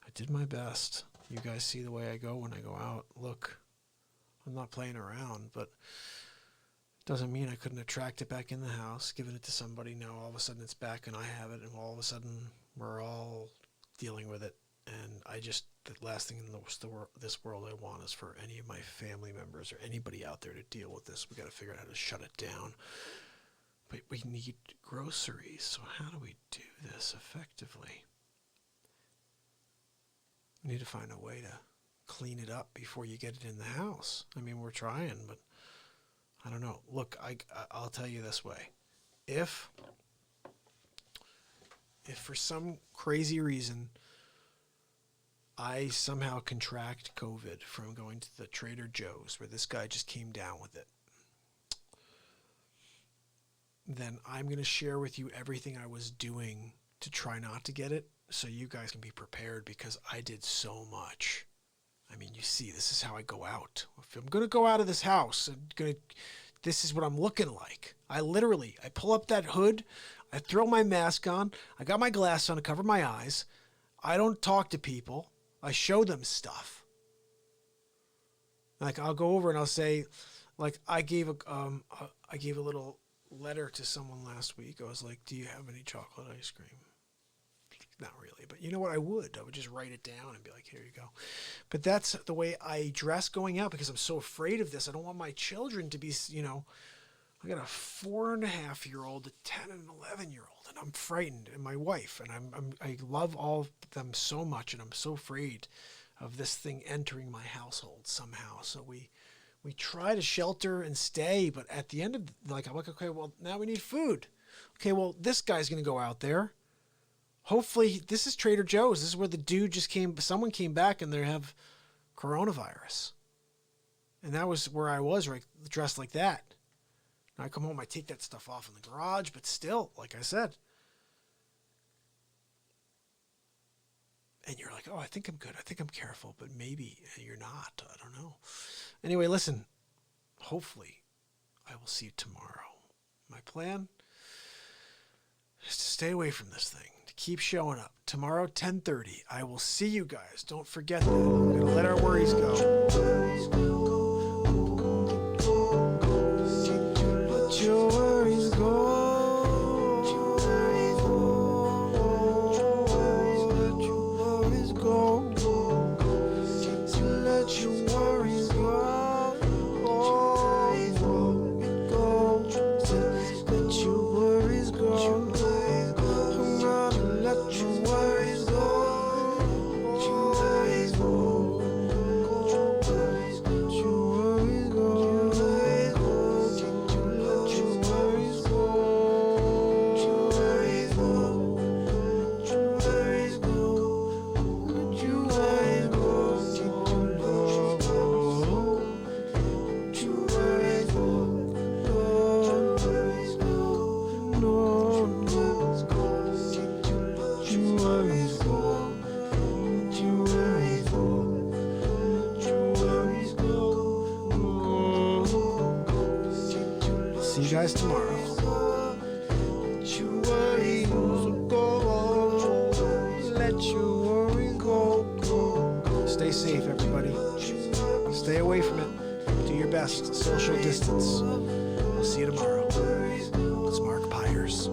I did my best. You guys see the way I go when I go out. Look, I'm not playing around, but it doesn't mean I couldn't attract it back in the house, giving it to somebody. Now all of a sudden it's back and I have it, and all of a sudden we're all dealing with it. And the last thing in this world I want is for any of my family members or anybody out there to deal with this. We got to figure out how to shut it down. But we need groceries, so how do we do this effectively? We need to find a way to clean it up before you get it in the house. I mean, we're trying, but I don't know. Look, I'll tell you this way. If for some crazy reason I somehow contract COVID from going to the Trader Joe's where this guy just came down with it, then I'm going to share with you everything I was doing to try not to get it so you guys can be prepared, because I did so much. I mean, you see, this is how I go out. If I'm going to go out of this house, this is what I'm looking like. I pull up that hood, I throw my mask on, I got my glass on to cover my eyes, I don't talk to people, I show them stuff. Like, I'll go over and I'll say, like, I gave a little letter to someone last week. I was like, do you have any chocolate ice cream? Not really, but you know what? I would just write it down and be like, here you go. But that's the way I dress going out, because I'm so afraid of this. I don't want my children to be, I got a 4.5-year-old, a 10 and 11-year-old, and I'm frightened, and my wife, and I love all of them so much, and I'm so afraid of this thing entering my household somehow. So we try to shelter and stay, but at the end of I'm like, okay, well, now we need food. Okay, well, this guy's going to go out there. Hopefully, this is Trader Joe's. This is where the dude someone came back and they have coronavirus. And that was where I was, right, dressed like that. I come home, I take that stuff off in the garage, but still, like I said. And you're like, oh, I think I'm good. I think I'm careful, but maybe you're not. I don't know. Anyway, listen, hopefully I will see you tomorrow. My plan is to stay away from this thing, to keep showing up. Tomorrow, 10:30, I will see you guys. Don't forget that. We're going to let our worries go. Let your worries go. Let your worries go. Let your worries go. Let your worries go. Let your worries go. Let your worries go. Let your worries go. Let your worries go. Let your worries go. Let your worries go. Let your worries go. Let your worries go. No, no. Let your worries go. Let your worries go. Let your worries go. See you guys tomorrow. Let your worries go. Let your worries go. Stay safe, everybody. Stay away from it. Do your best. Social distance. I'll see you tomorrow. It's Mark Pyers.